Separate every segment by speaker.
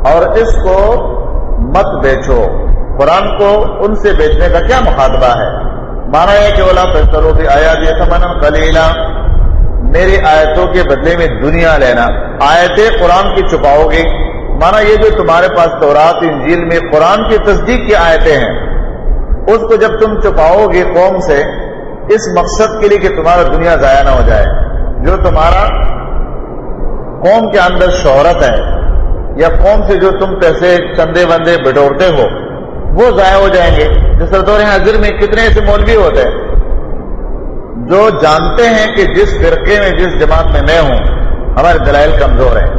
Speaker 1: اور اس کو مت بیچو. قرآن کو ان سے بیچنے کا کیا مخاطبہ ہے؟ مانا ہے کہ وَلَا تَشْتَرُوا بِآيَاتِي ثَمَنًا قَلِيلًا، میری آیتوں کے بدلے میں دنیا لینا. آیتیں قرآن کی چھپاؤ گے، مانا یہ جو تمہارے پاس تورات انجیل میں قرآن کی تصدیق کی آیتیں ہیں، اس کو جب تم چھپاؤ گے قوم سے اس مقصد کے لیے کہ تمہارا دنیا ضائع نہ ہو جائے، جو تمہارا قوم کے اندر شہرت ہے یا قوم سے جو تم پیسے چندے بندے بٹورتے ہو وہ ضائع ہو جائیں گے. جس دور حاضر میں کتنے ایسے مولوی ہوتے ہیں جو جانتے ہیں کہ جس فرقے میں جس جماعت میں میں ہوں ہمارے دلائل کمزور ہیں،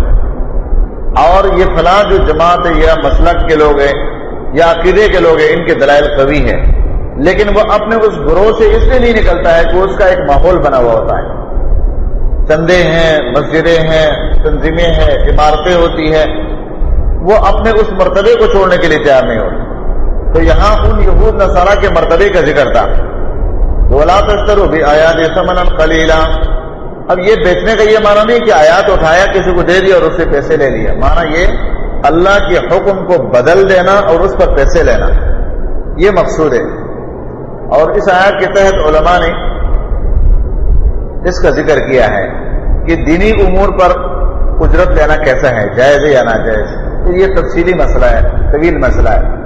Speaker 1: اور یہ فلاں جو جماعت ہے یا مسلک کے لوگ ہیں یا عقیدے کے لوگ ہیں ان کے دلائل قوی ہیں، لیکن وہ اپنے اس گروہ سے اس لیے نہیں نکلتا ہے کہ اس کا ایک ماحول بنا ہوا ہوتا ہے. چندے ہیں، مسجدیں ہیں، تنظیمیں ہیں، عمارتیں ہوتی ہیں، وہ اپنے اس مرتبے کو چھوڑنے کے لیے تیار نہیں ہوتے. تو یہاں ان یہود نصارہ کے مرتبے کا ذکر تھا. وَلَا تَشْتَرُوا بِآيَاتِي ثَمَنًا قَلِيلًا. اب یہ بیچنے کا یہ معنی نہیں کہ آیات اٹھایا کسی کو دے دیا اور اس سے پیسے لے لیا، معنی یہ اللہ کے حکم کو بدل دینا اور اس پر پیسے لینا، یہ مقصود ہے. اور اس آیات کے تحت علماء نے اس کا ذکر کیا ہے کہ دینی امور پر اجرت لینا کیسا ہے، جائز ہے یا ناجائز. تو یہ تفصیلی مسئلہ ہے، طویل مسئلہ ہے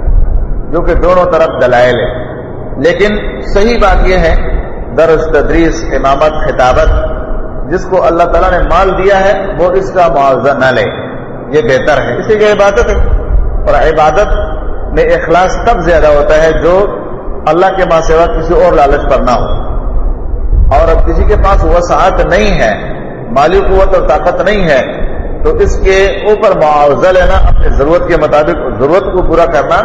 Speaker 1: جو کہ دونوں طرف دلائل ہے. لیکن صحیح بات یہ ہے درس تدریس امامت خطابت جس کو اللہ تعالیٰ نے مال دیا ہے وہ اس کا معاوضہ نہ لے، یہ بہتر ہے. اسی لیے عبادت ہے، اور عبادت میں اخلاص تب زیادہ ہوتا ہے جو اللہ کے ماں سوا کسی اور لالچ پر نہ ہو. اور اب کسی کے پاس وسعت نہیں ہے، مالی قوت اور طاقت نہیں ہے، تو اس کے اوپر معاوضہ لینا اپنی ضرورت کے مطابق ضرورت کو پورا کرنا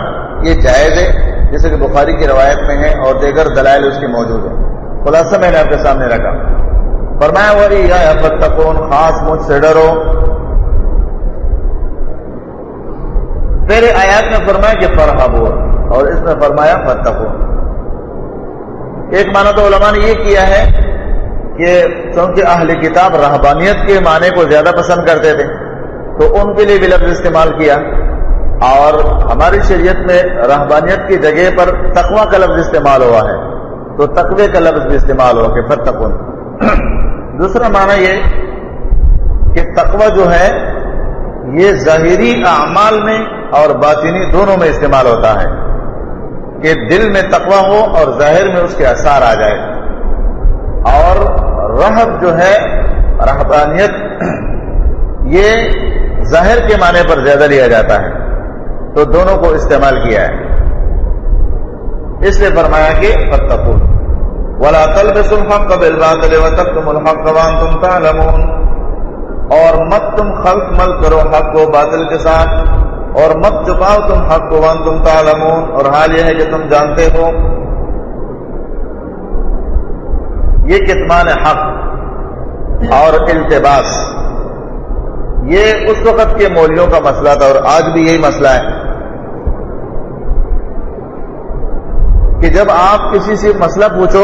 Speaker 1: یہ جائز ہے، جیسے کہ بخاری کی روایت میں ہے اور دیگر دلائل اس کے موجود ہیں. خلاصہ میں نے آپ کے سامنے رکھا. فرمایا وَإِيَّايَ فَاتَّقُونِ، خاص مجھ سے ڈرو. پہلے آیات میں فرمایا کہ فَارْهَبُونِ اور اس میں فرمایا فَاتَّقُونِ. ایک معنی تو علماء نے یہ کیا ہے کہ چونکہ اہل کتاب رہبانیت کے معنی کو زیادہ پسند کرتے تھے تو ان کے لیے بھی لفظ استعمال کیا، اور ہماری شریعت میں رہبانیت کی جگہ پر تقوی کا لفظ استعمال ہوا ہے تو تقوی کا لفظ بھی استعمال ہوا کہ فَاتَّقُونِ. دوسرا معنی یہ کہ تقوی جو ہے یہ ظاہری اعمال میں اور باطنی دونوں میں استعمال ہوتا ہے، کہ دل میں تقوی ہو اور ظاہر میں اس کے اثار آ جائے. اور رہب جو ہے رہبانیت یہ ظاہر کے معنی پر زیادہ لیا جاتا ہے، تو دونوں کو استعمال کیا ہے. اس لیے فرمایا کہ فَاتَّقُونِ وَلَا تَلْبِسُوا الْحَقَّ بِالْبَاطِلِ وَتَكْتُمُوا الْحَقَّ وَأَنْتُمْ تَعْلَمُونَ. اور مت تم خلط مل کرو حق کو باطل کے ساتھ، اور مت چھپاؤ تم حق کو وَأَنْتُمْ تَعْلَمُونَ، اور حال یہ ہے کہ تم جانتے ہو. یہ کتمان حق اور التباس یہ اس وقت کے مولویوں کا مسئلہ تھا اور آج بھی یہی مسئلہ ہے کہ جب آپ کسی سے مسئلہ پوچھو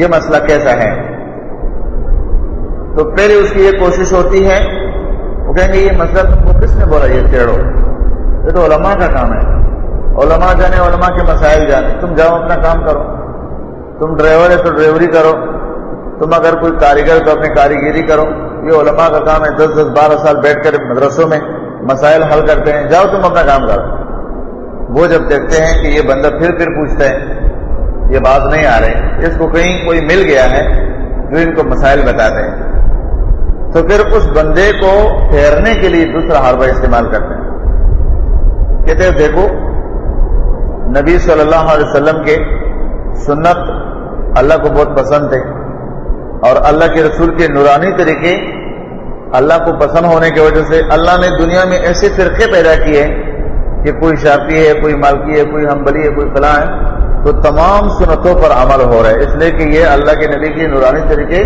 Speaker 1: یہ مسئلہ کیسا ہے تو پہلے اس کی یہ کوشش ہوتی ہے، وہ کہیں گے یہ مسئلہ تم کو کس نے بولا یہ چھیڑو، یہ تو علماء کا کام ہے، علماء جانے، علماء کے مسائل جانے، تم جاؤ اپنا کام کرو. تم ڈرائیور ہے تو ڈرائیوری کرو، تم اگر کوئی کاریگر تو اپنی کاریگری کرو. یہ علماء کا کام ہے، 10-12 سال بیٹھ کر مدرسوں میں مسائل حل کرتے ہیں. جاؤ تم اپنا کام کرو. وہ جب دیکھتے ہیں کہ یہ بندہ پھر پوچھتا ہے، یہ بات نہیں آ رہے، اس کو کہیں کوئی مل گیا ہے جو ان کو مسائل بتاتے ہیں، تو پھر اس بندے کو پھیرنے کے لیے دوسرا حربہ استعمال کرتے ہیں. کہتے ہیں دیکھو نبی صلی اللہ علیہ وسلم کے سنت اللہ کو بہت پسند تھے، اور اللہ کے رسول کے نورانی طریقے اللہ کو پسند ہونے کی وجہ سے اللہ نے دنیا میں ایسے فرقے پیدا کیے کہ کوئی شافعی ہے، کوئی مالکی ہے، کوئی حنبلی ہے، کوئی فلاں ہے، تو تمام سنتوں پر عمل ہو رہا ہے، اس لیے کہ یہ اللہ کے نبی کے نورانی طریقے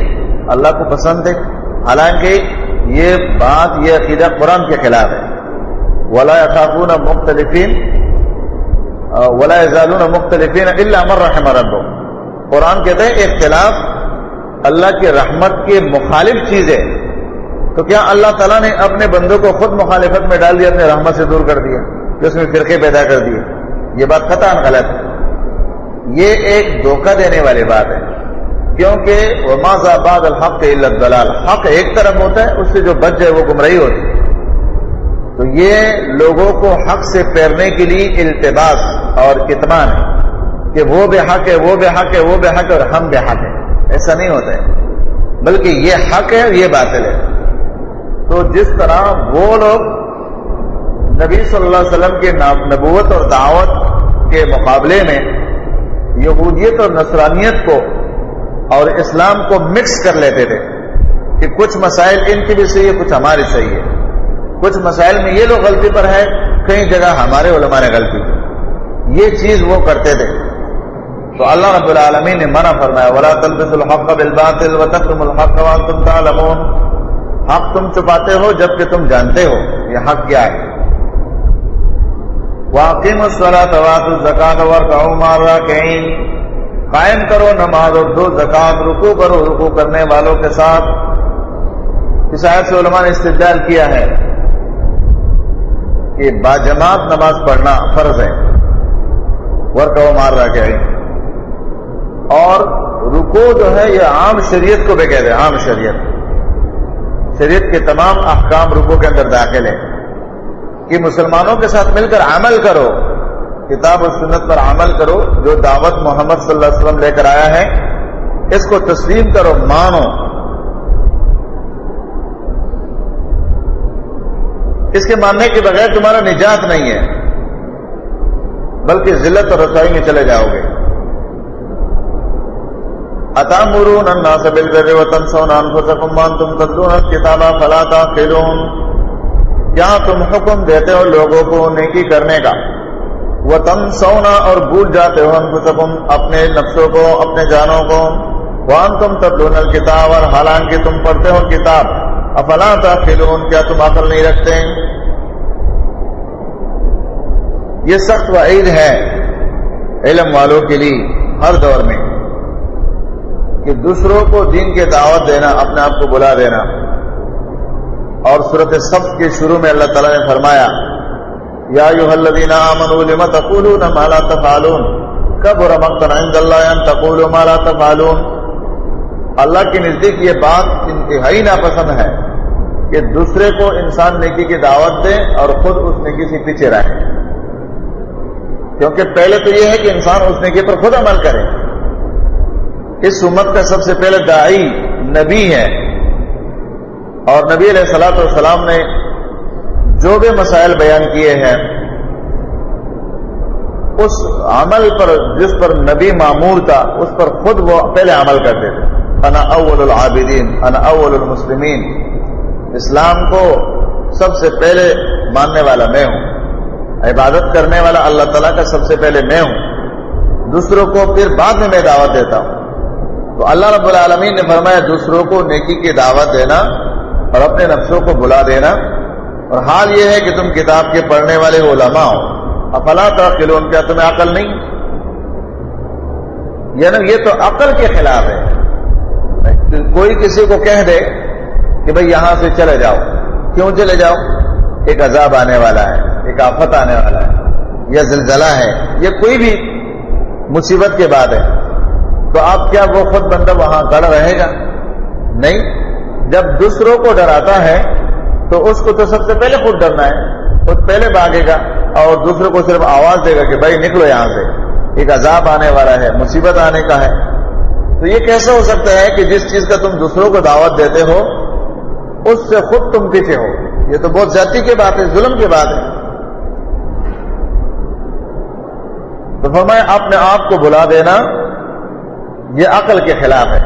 Speaker 1: اللہ کو پسند ہے. حالانکہ یہ بات، یہ عقیدہ قرآن کے خلاف ہے. وَلَا يَخَافُونَ مُخْتَلِفِينَ وَلَا يَزَالُونَ مُخْتَلِفِينَ إِلَّا مَن رَحِمَ رَبُّهُ. قرآن کہتا ہے اختلاف اللہ کے رحمت کے مخالف چیز ہے، تو کیا اللہ تعالیٰ نے اپنے بندوں کو خود مخالفت میں ڈال دیا، اپنے رحمت سے دور کر دیا کہ اس میں فرقے پیدا کر دیے؟ یہ بات قطعاً غلط ہے، یہ ایک دھوکہ دینے والی بات ہے، کیونکہ وما ذا بعد الحق الا الضلال، حق ایک طرف ہوتا ہے، اس سے جو بچ جائے وہ گمراہی ہوتی ہے۔ تو یہ لوگوں کو حق سے پھیرنے کے لیے التباس اور کتمان ہے کہ وہ بے حق ہے، وہ بے حق ہے، وہ بے حق ہے اور ہم بے حق ہیں، ایسا نہیں ہوتا ہے، بلکہ یہ حق ہے اور یہ باطل ہے۔ تو جس طرح وہ لوگ نبی صلی اللہ علیہ وسلم کے نبوت اور دعوت کے مقابلے میں یہودیت اور نصرانیت کو اور اسلام کو مکس کر لیتے تھے کہ کچھ مسائل ان کی بھی صحیح ہے، کچھ ہماری صحیح ہے، کچھ مسائل میں یہ لوگ غلطی پر ہے، کئی جگہ ہمارے علماء نے غلطی کی، یہ چیز وہ کرتے تھے۔ تو اللہ رب العالمین نے منع فرمایا وَلَا تَلْبِسُوا الْحَقَّ بِالْبَاطِلِ وَتَكْتُمُوا الْحَقَّ وَأَنْتُمْ تَعْلَمُونَ، حق تم چھپاتے ہو جبکہ تم جانتے ہو یہ حق کیا ہے۔ وَأَقِيمُوا الصَّلَاةَ وَآتُوا الزَّكَاةَ وَارْكَعُوا مَعَ الرَّاكِعِينَ، قائم کرو نماز اور دو زکات، رکوع کرو رکوع کرنے والوں کے ساتھ۔ اس آیت سے علماء نے استدلال کیا ہے کہ باجماعت نماز پڑھنا فرض ہے، وَارْكَعُوا مَعَ الرَّاكِعِينَ، اور رکوع جو ہے یہ عام شریعت کو بھی کہتے ہیں، عام شریعت کے تمام احکام رکوع کے اندر داخل ہیں کہ مسلمانوں کے ساتھ مل کر عمل کرو، کتاب و سنت پر عمل کرو، جو دعوت محمد صلی اللہ علیہ وسلم لے کر آیا ہے اس کو تسلیم کرو، مانو۔ اس کے ماننے کے بغیر تمہارا نجات نہیں ہے، بلکہ ذلت اور رسوائی میں چلے جاؤ گے۔ أَتَأْمُرُونَ النَّاسَ بِالْبِرِّ وَتَنْسَوْنَ أَنفُسَكُمْ وَأَنْتُمْ تَتْلُونَ الْكِتَابَ فَلَا تَعْقِلُونَ، کیا تم حکم دیتے ہو لوگوں کو نیکی کرنے کا، وَتَنْسَوْنَ اور بھول جاتے ہو أَنفُسَكُمْ اپنے نفسوں کو، اپنے جانوں کو، وَأَنْتُمْ تَتْلُونَ الْكِتَابَ اور حالانکہ تم پڑھتے ہو کتاب، أَفَلَا تَعْقِلُونَ کیا تم عقل نہیں رکھتے؟ یہ سخت وعید ہے علم والوں کے لیے ہر دور میں کہ دوسروں کو دین کے دعوت دینا، اپنے آپ کو بلا دینا۔ اور سورۃ صف کے شروع میں اللہ تعالیٰ نے فرمایا یا ایھا الذین آمنوا لم تقولون ما لا تفعلون کبر مقتا عند اللہ ان تقولوا ما لا تفعلون۔ اللہ کے نزدیک یہ بات انتہائی ناپسند ہے کہ دوسرے کو انسان نیکی کی دعوت دے اور خود اس نیکی سے پیچھے رہے، کیونکہ پہلے تو یہ ہے کہ انسان اس نیکی پر خود عمل کرے۔ اس امت کا سب سے پہلے داعی نبی ہے، اور نبی علیہ الصلوۃ والسلام نے جو بھی مسائل بیان کیے ہیں اس عمل پر جس پر نبی مامور تھا اس پر خود وہ پہلے عمل کرتے تھے۔ انا اول العابدین انا اول المسلمین، اسلام کو سب سے پہلے ماننے والا میں ہوں، عبادت کرنے والا اللہ تعالیٰ کا سب سے پہلے میں ہوں، دوسروں کو پھر بعد میں دعوت دیتا ہوں۔ تو اللہ رب العالمین نے فرمایا دوسروں کو نیکی کی دعوت دینا اور اپنے نفسوں کو بلا دینا، اور حال یہ ہے کہ تم کتاب کے پڑھنے والے علماء ہو، افلا تعقلون کیا تمہیں عقل نہیں؟ یعنی یہ تو عقل کے خلاف ہے۔ کوئی کسی کو کہہ دے کہ بھئی یہاں سے چلے جاؤ، کیوں چلے جاؤ؟ ایک عذاب آنے والا ہے، ایک آفت آنے والا ہے، یا زلزلہ ہے، یا کوئی بھی مصیبت کے بعد ہے، تو آپ کیا وہ خود بندہ وہاں کھڑا رہے گا؟ نہیں، جب دوسروں کو ڈراتا ہے تو اس کو تو سب سے پہلے خود ڈرنا ہے، خود پہلے بھاگے گا اور دوسروں کو صرف آواز دے گا کہ بھائی نکلو یہاں سے، ایک عذاب آنے والا ہے، مصیبت آنے کا ہے۔ تو یہ کیسا ہو سکتا ہے کہ جس چیز کا تم دوسروں کو دعوت دیتے ہو اس سے خود تم پیچھے ہو؟ یہ تو بہت زیادتی کی بات ہے، ظلم کی بات ہے۔ تو فرمایا اپنے آپ کو بلا دینا یہ عقل کے خلاف ہے۔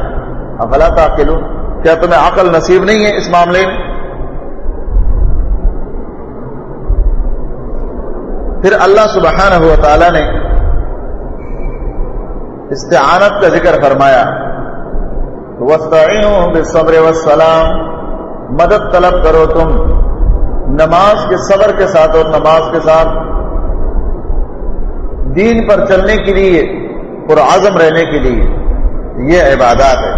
Speaker 1: افلا تعقلون کیا تمہیں عقل نصیب نہیں ہے اس معاملے میں؟ پھر اللہ سبحانہ و تعالی نے استعانت کا ذکر فرمایا، وَاسْتَعِینُوا بِالصَّبْرِ وَالصَّلَاةِ، مدد طلب کرو تم نماز کے صبر کے ساتھ اور نماز کے ساتھ، دین پر چلنے کے لیے، پرعزم رہنے کے لیے، یہ عبادات ہے۔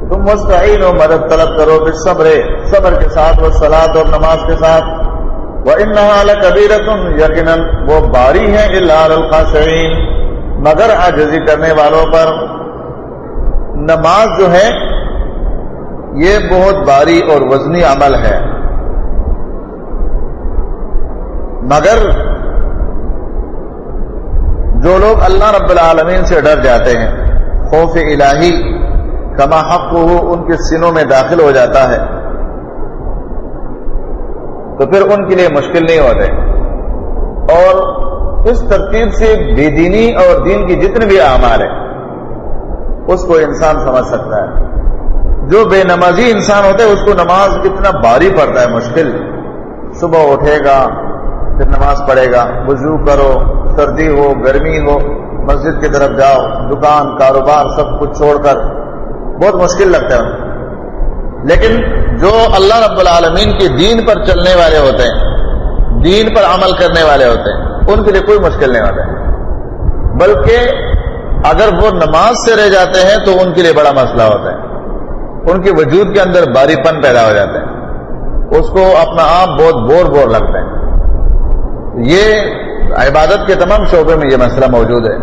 Speaker 1: تم تم مستعینوا مدد طلب کرو بالصبر، صبر کے ساتھ، والصلاۃ اور نماز کے ساتھ، وانہا لکبیرۃ یقیناً وہ باری ہے الا علی الخاشعین مگر عاجزی کرنے والوں پر۔ نماز جو ہے یہ بہت باری اور وزنی عمل ہے، مگر جو لوگ اللہ رب العالمین سے ڈر جاتے ہیں، خوف الہی کما حقہ ان کے سینوں میں داخل ہو جاتا ہے، تو پھر ان کے لیے مشکل نہیں ہوتے۔ اور اس ترتیب سے بے دینی اور دین کی جتنے بھی اعمال ہیں اس کو انسان سمجھ سکتا ہے۔ جو بے نمازی انسان ہوتا ہے اس کو نماز کتنا باری پڑتا ہے، مشکل۔ صبح اٹھے گا پھر نماز پڑھے گا، وضو کرو، سردی ہو گرمی ہو، مسجد کی طرف جاؤ، دکان کاروبار سب کچھ چھوڑ کر، بہت مشکل لگتا ہے۔ لیکن جو اللہ رب العالمین کے دین پر چلنے والے ہوتے ہیں، دین پر عمل کرنے والے ہوتے ہیں، ان کے لیے کوئی مشکل نہیں ہوتا ہے، بلکہ اگر وہ نماز سے رہ جاتے ہیں تو ان کے لیے بڑا مسئلہ ہوتا ہے، ان کے وجود کے اندر باری پن پیدا ہو جاتا ہے، اس کو اپنا آپ بہت بور لگتا ہے۔ یہ عبادت کے تمام شعبے میں یہ مسئلہ موجود ہے۔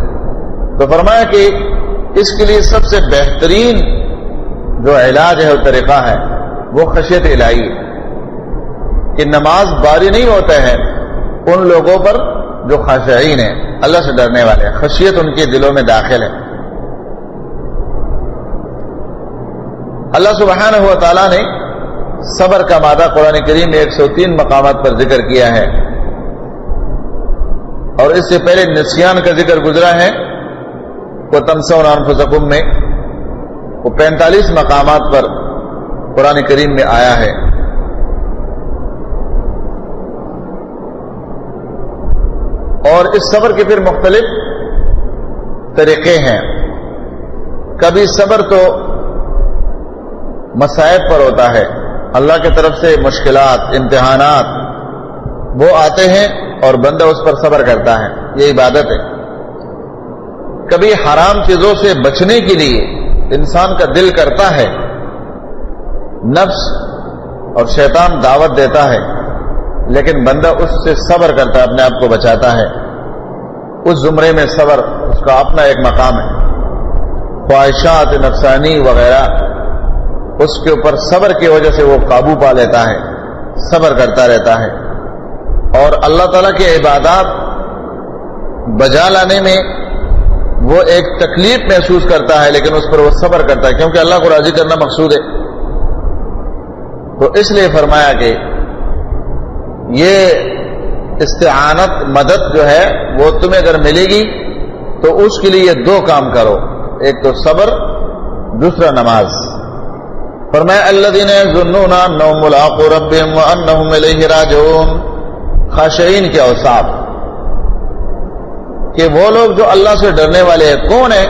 Speaker 1: تو فرمایا کہ اس کے لیے سب سے بہترین جو علاج ہے اور طریقہ ہے وہ خشیت الہی ہے، کہ نماز باری نہیں ہوتا ہے ان لوگوں پر جو خاشعین ہیں، اللہ سے ڈرنے والے ہیں، خشیت ان کے دلوں میں داخل ہے۔ اللہ سبحانہ و تعالیٰ نے صبر کا مادہ قرآن کریم میں 103 مقامات پر ذکر کیا ہے، اور اس سے پہلے نسیان کا ذکر گزرا ہے، وَتَنْسَوْنَ أَنفُسَكُم میں وہ 45 مقامات پر قرآن کریم میں آیا ہے۔ اور اس صبر کے پھر مختلف طریقے ہیں۔ کبھی صبر تو مصائب پر ہوتا ہے، اللہ کی طرف سے مشکلات امتحانات وہ آتے ہیں اور بندہ اس پر صبر کرتا ہے، یہ عبادت ہے۔ کبھی حرام چیزوں سے بچنے کے لیے انسان کا دل کرتا ہے، نفس اور شیطان دعوت دیتا ہے، لیکن بندہ اس سے صبر کرتا ہے، اپنے آپ کو بچاتا ہے۔ اس زمرے میں صبر اس کا اپنا ایک مقام ہے۔ خواہشات نفسانی وغیرہ اس کے اوپر صبر کی وجہ سے وہ قابو پا لیتا ہے، صبر کرتا رہتا ہے، اور اللہ تعالیٰ کی عبادات بجا لانے میں وہ ایک تکلیف محسوس کرتا ہے، لیکن اس پر وہ صبر کرتا ہے، کیونکہ اللہ کو راضی کرنا مقصود ہے۔ تو اس لیے فرمایا کہ یہ استعانت مدد جو ہے وہ تمہیں اگر ملے گی تو اس کے لیے یہ دو کام کرو، ایک تو صبر، دوسرا نماز۔ فرمایا الذین یظنون انہم ملاقو ربہم وانہم الیہ راجعون، خاشعین کے اوصاف کہ وہ لوگ جو اللہ سے ڈرنے والے ہیں کون ہیں؟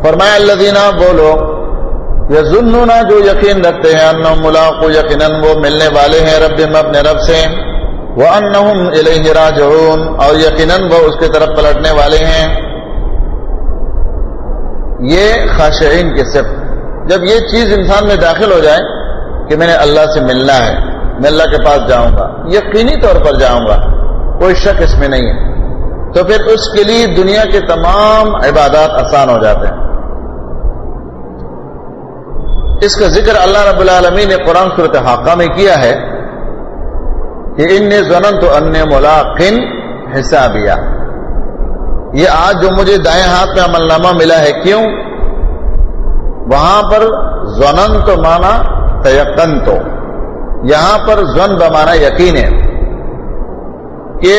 Speaker 1: فرمایا الذین، وہ لوگ یظنون جو یقین رکھتے ہیں، انہم ملاقو یقیناً وہ ملنے والے ہیں، ربہم اپنے رب سے، وانہم الیہ راجعون اور یقیناً وہ اس کی طرف پلٹنے والے ہیں۔ یہ خاشعین کی صفت، جب یہ چیز انسان میں داخل ہو جائے کہ میں نے اللہ سے ملنا ہے، میں اللہ کے پاس جاؤں گا، یقینی طور پر جاؤں گا، کوئی شک اس میں نہیں ہے، تو پھر اس کے لیے دنیا کے تمام عبادات آسان ہو جاتے ہیں۔ اس کا ذکر اللہ رب العالمین نے قرآن سورۃ حاقہ میں کیا ہے کہ انی ظننت انی ملاق حسابیہ، یہ آج جو مجھے دائیں ہاتھ میں عمل نامہ ملا ہے، کیوں؟ وہاں پر ظننت مانا تیقنت، یہاں پر ظن بمانا یقین ہے، کہ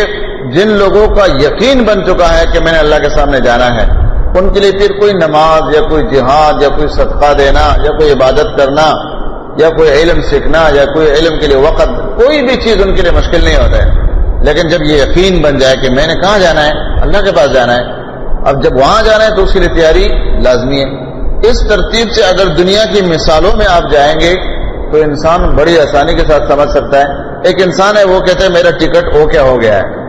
Speaker 1: جن لوگوں کا یقین بن چکا ہے کہ میں نے اللہ کے سامنے جانا ہے، ان کے لیے پھر کوئی نماز یا کوئی جہاد یا کوئی صدقہ دینا یا کوئی عبادت کرنا یا کوئی علم سیکھنا یا کوئی علم کے لیے وقت، کوئی بھی چیز ان کے لیے مشکل نہیں ہوتا ہے۔ لیکن جب یہ یقین بن جائے کہ میں نے کہاں جانا ہے، اللہ کے پاس جانا ہے، اب جب وہاں جانا ہے تو اس کے لیے تیاری لازمی ہے۔ اس ترتیب سے اگر دنیا کی مثالوں میں آپ جائیں گے تو انسان بڑی آسانی کے ساتھ سمجھ سکتا ہے۔ ایک انسان ہے، وہ کہتا ہے میرا ٹکٹ او کیا ہو گیا ہے،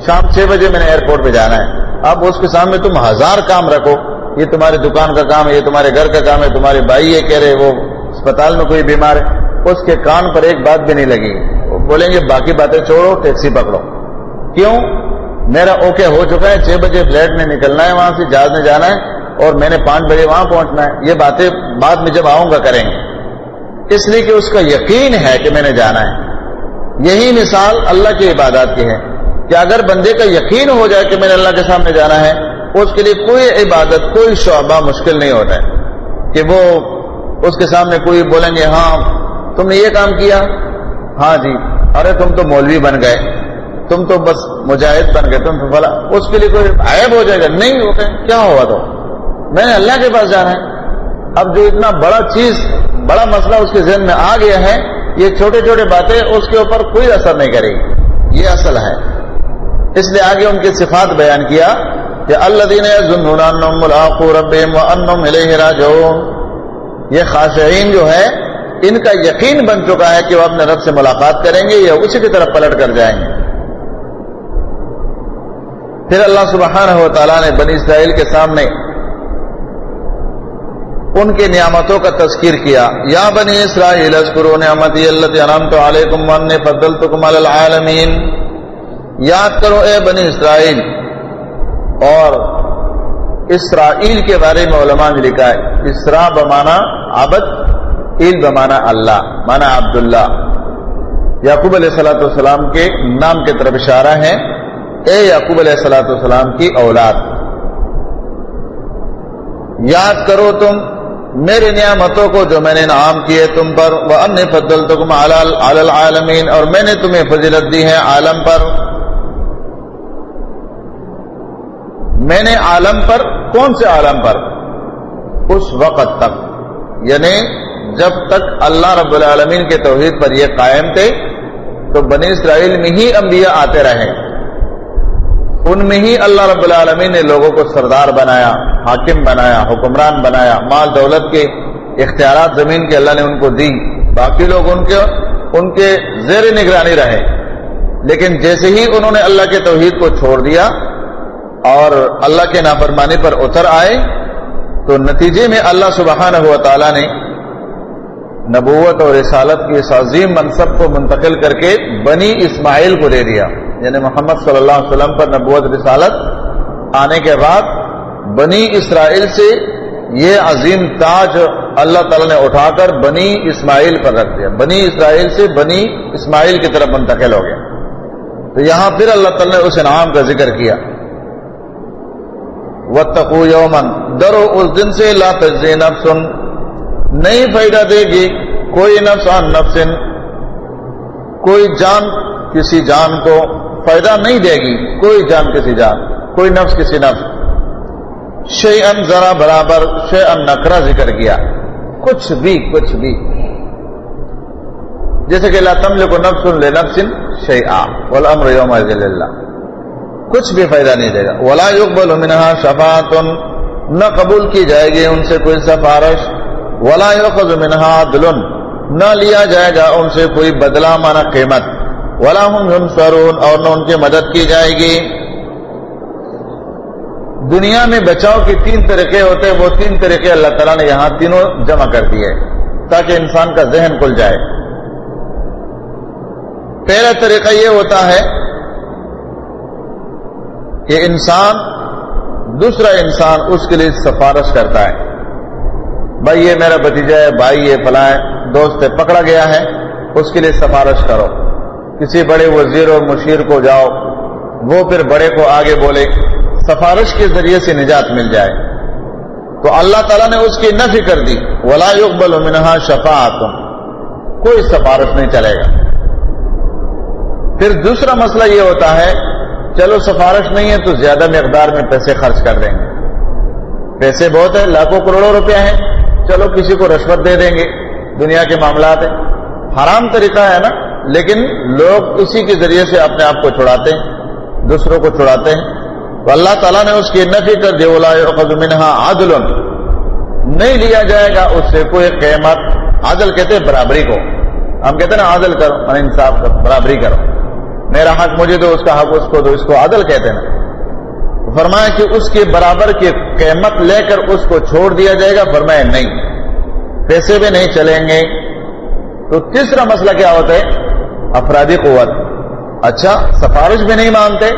Speaker 1: شام 6 بجے میں نے ایئرپورٹ پہ جانا ہے، اب اس کے سامنے تم 1000 کام رکھو، یہ تمہاری دکان کا کام ہے، یہ تمہارے گھر کا کام ہے، تمہارے بھائی یہ کہہ رہے وہ اسپتال میں کوئی بیمار ہے، اس کے کان پر ایک بات بھی نہیں لگی، وہ بولیں گے باقی باتیں چھوڑو، ٹیکسی پکڑو۔ کیوں؟ میرا اوکے ہو چکا ہے، 6 بجے فلیٹ میں نکلنا ہے، وہاں سے جہاز میں جانا ہے، اور میں نے 5 بجے وہاں پہنچنا ہے۔ یہ باتیں بعد میں جب آؤں گا کریں گے، اس لیے کہ اس کا یقین ہے کہ میں نے جانا ہے۔ یہی مثال اللہ کی عبادات کی ہے کہ اگر بندے کا یقین ہو جائے کہ میں نے اللہ کے سامنے جانا ہے، اس کے لیے کوئی عبادت، کوئی شعبہ مشکل نہیں ہوتا ہے کہ وہ اس کے سامنے کوئی بولیں گے ہاں تم نے یہ کام کیا، ہاں جی، ارے تم تو مولوی بن گئے، تم تو بس مجاہد بن گئے، تم تو بھلا، اس کے لیے کوئی عیب ہو جائے گا؟ نہیں ہوگا، کیا ہوا تو میں نے اللہ کے پاس جانا ہے۔ اب جو اتنا بڑا چیز، بڑا مسئلہ اس کے ذہن میں آ گیا ہے، یہ چھوٹے چھوٹے باتیں اس کے اوپر کوئی اثر نہیں کرے گی، یہ اصل ہے۔ اس لیے آگے ان کی صفات بیان کیا کہ الذین یظنون انہم ملاقو ربہم وانہم الیہ راجعون، یہ خاشعین جو ہے ان کا یقین بن چکا ہے کہ وہ اپنے رب سے ملاقات کریں گے یا اسی کی طرف پلٹ کر جائیں گے۔ پھر اللہ سبحانہ و تعالیٰ نے بنی اسرائیل کے سامنے ان کی نعمتوں کا تذکیر کیا، یا بنی اسرائیل اذکروا نعمتی التی انعمت علیکم وانی فضلتکم علی العالمین، یاد کرو اے بنی اسرائیل۔ اور اسرائیل کے بارے میں علماء نے لکھا ہے، اسرا بمانا عبد، ایل بمانا اللہ، مانا عبداللہ، یعقوب علیہ الصلوۃ والسلام کے نام کی طرف اشارہ ہے، اے یعقوب علیہ الصلوۃ والسلام کی اولاد، یاد کرو تم میری نعمتوں کو جو میں نے انعام کیے تم پر، وَأَنِّي فَضَّلْتُكُمْ عَلَى الْعَالَمِينَ، اور میں نے تمہیں فضیلت دی ہے عالم پر۔ میں نے عالم پر، کون سے عالم پر؟ اس وقت تک، یعنی جب تک اللہ رب العالمین کے توحید پر یہ قائم تھے تو بنی اسرائیل میں ہی انبیاء آتے رہے، ان میں ہی اللہ رب العالمین نے لوگوں کو سردار بنایا، حاکم بنایا، حکمران بنایا، مال دولت کے اختیارات زمین کے اللہ نے ان کو دی، باقی لوگ ان کے زیر نگرانی رہے۔ لیکن جیسے ہی انہوں نے اللہ کے توحید کو چھوڑ دیا اور اللہ کے نافرمانی پر اتر آئے تو نتیجے میں اللہ سبحانہ و تعالیٰ نے نبوت اور رسالت کی اس عظیم منصب کو منتقل کر کے بنی اسماعیل کو دے دیا، یعنی محمد صلی اللہ علیہ وسلم پر نبوت رسالت آنے کے بعد بنی اسرائیل سے یہ عظیم تاج اللہ تعالیٰ نے اٹھا کر بنی اسماعیل پر رکھ دیا، بنی اسرائیل سے بنی اسماعیل کی طرف منتقل ہو گیا۔ تو یہاں پھر اللہ تعالیٰ نے اس انعام کا ذکر کیا، وَاتَّقُوا يَوْمًا، ڈرو اس دن سے لا تجزی نفس، نہیں فائدہ دے گی کوئی نفس عن نفس، کوئی جان کسی جان کو فائدہ نہیں دے گی، کوئی جان کسی جان، کوئی نفس کسی نفس، شیئن ذرا برابر، شیئن نکرہ ذکر کیا، کچھ بھی، جیسے کہ لا تملک نفس لنفس شیئا والامر یومئذ للہ، کچھ بھی فائدہ نہیں دے گا۔ ولا یقبل منها شفاعۃ، نہ قبول کی جائے گی ان سے کوئی سفارش، ولا یؤخذ منها عدل، نہ لیا جائے گا ان سے کوئی بدلہ مانا قیمت، ولا هم ينصرون، اور نہ ان کی مدد کی جائے گی۔ دنیا میں بچاؤ کے 3 طریقے ہوتے ہیں، وہ 3 طریقے اللہ تعالیٰ نے یہاں تینوں جمع کر دیے تاکہ انسان کا ذہن کھل جائے۔ پہلا طریقہ یہ ہوتا ہے کہ انسان، دوسرا انسان اس کے لیے سفارش کرتا ہے، بھائی یہ میرا بھتیجا ہے، بھائی یہ فلاں ہے، دوست ہے، پکڑا گیا ہے، اس کے لیے سفارش کرو۔ کسی بڑے وزیر اور مشیر کو جاؤ، وہ پھر بڑے کو آگے بولے، سفارش کے ذریعے سے نجات مل جائے۔ تو اللہ تعالیٰ نے اس کی نفی کر دی، ولا یقبل منها شفاعۃ، کوئی سفارش نہیں چلے گا۔ پھر دوسرا مسئلہ یہ ہوتا ہے، چلو سفارش نہیں ہے تو زیادہ مقدار میں پیسے خرچ کر دیں گے، پیسے بہت ہے، لاکھوں کروڑوں روپیہ ہیں، چلو کسی کو رشوت دے دیں گے، دنیا کے معاملات ہیں، حرام طریقہ ہے نا، لیکن لوگ اسی کے ذریعے سے اپنے آپ کو چھڑاتے ہیں، دوسروں کو چھڑاتے ہیں۔ تو اللہ تعالیٰ نے اس کی نفی کر دی، ولا یؤخذ منها عدل، نہیں لیا جائے گا اس سے کوئی قیمت۔ عدل کہتے ہیں برابری کو، ہم کہتے ہیں نا عدل کرو، انصاف کرو، برابری کرو، میرا حق مجھے دو، اس کا حق اس کو دو، اس کو عدل کہتے ہیں نا۔ فرمایا کہ اس کے برابر کی قیمت لے کر اس کو چھوڑ دیا جائے گا؟ فرمایا نہیں، پیسے بھی نہیں چلیں گے۔ تو تیسرا مسئلہ کیا ہوتا ہے؟ افرادی قوت۔ اچھا، سفارش بھی نہیں مانتے،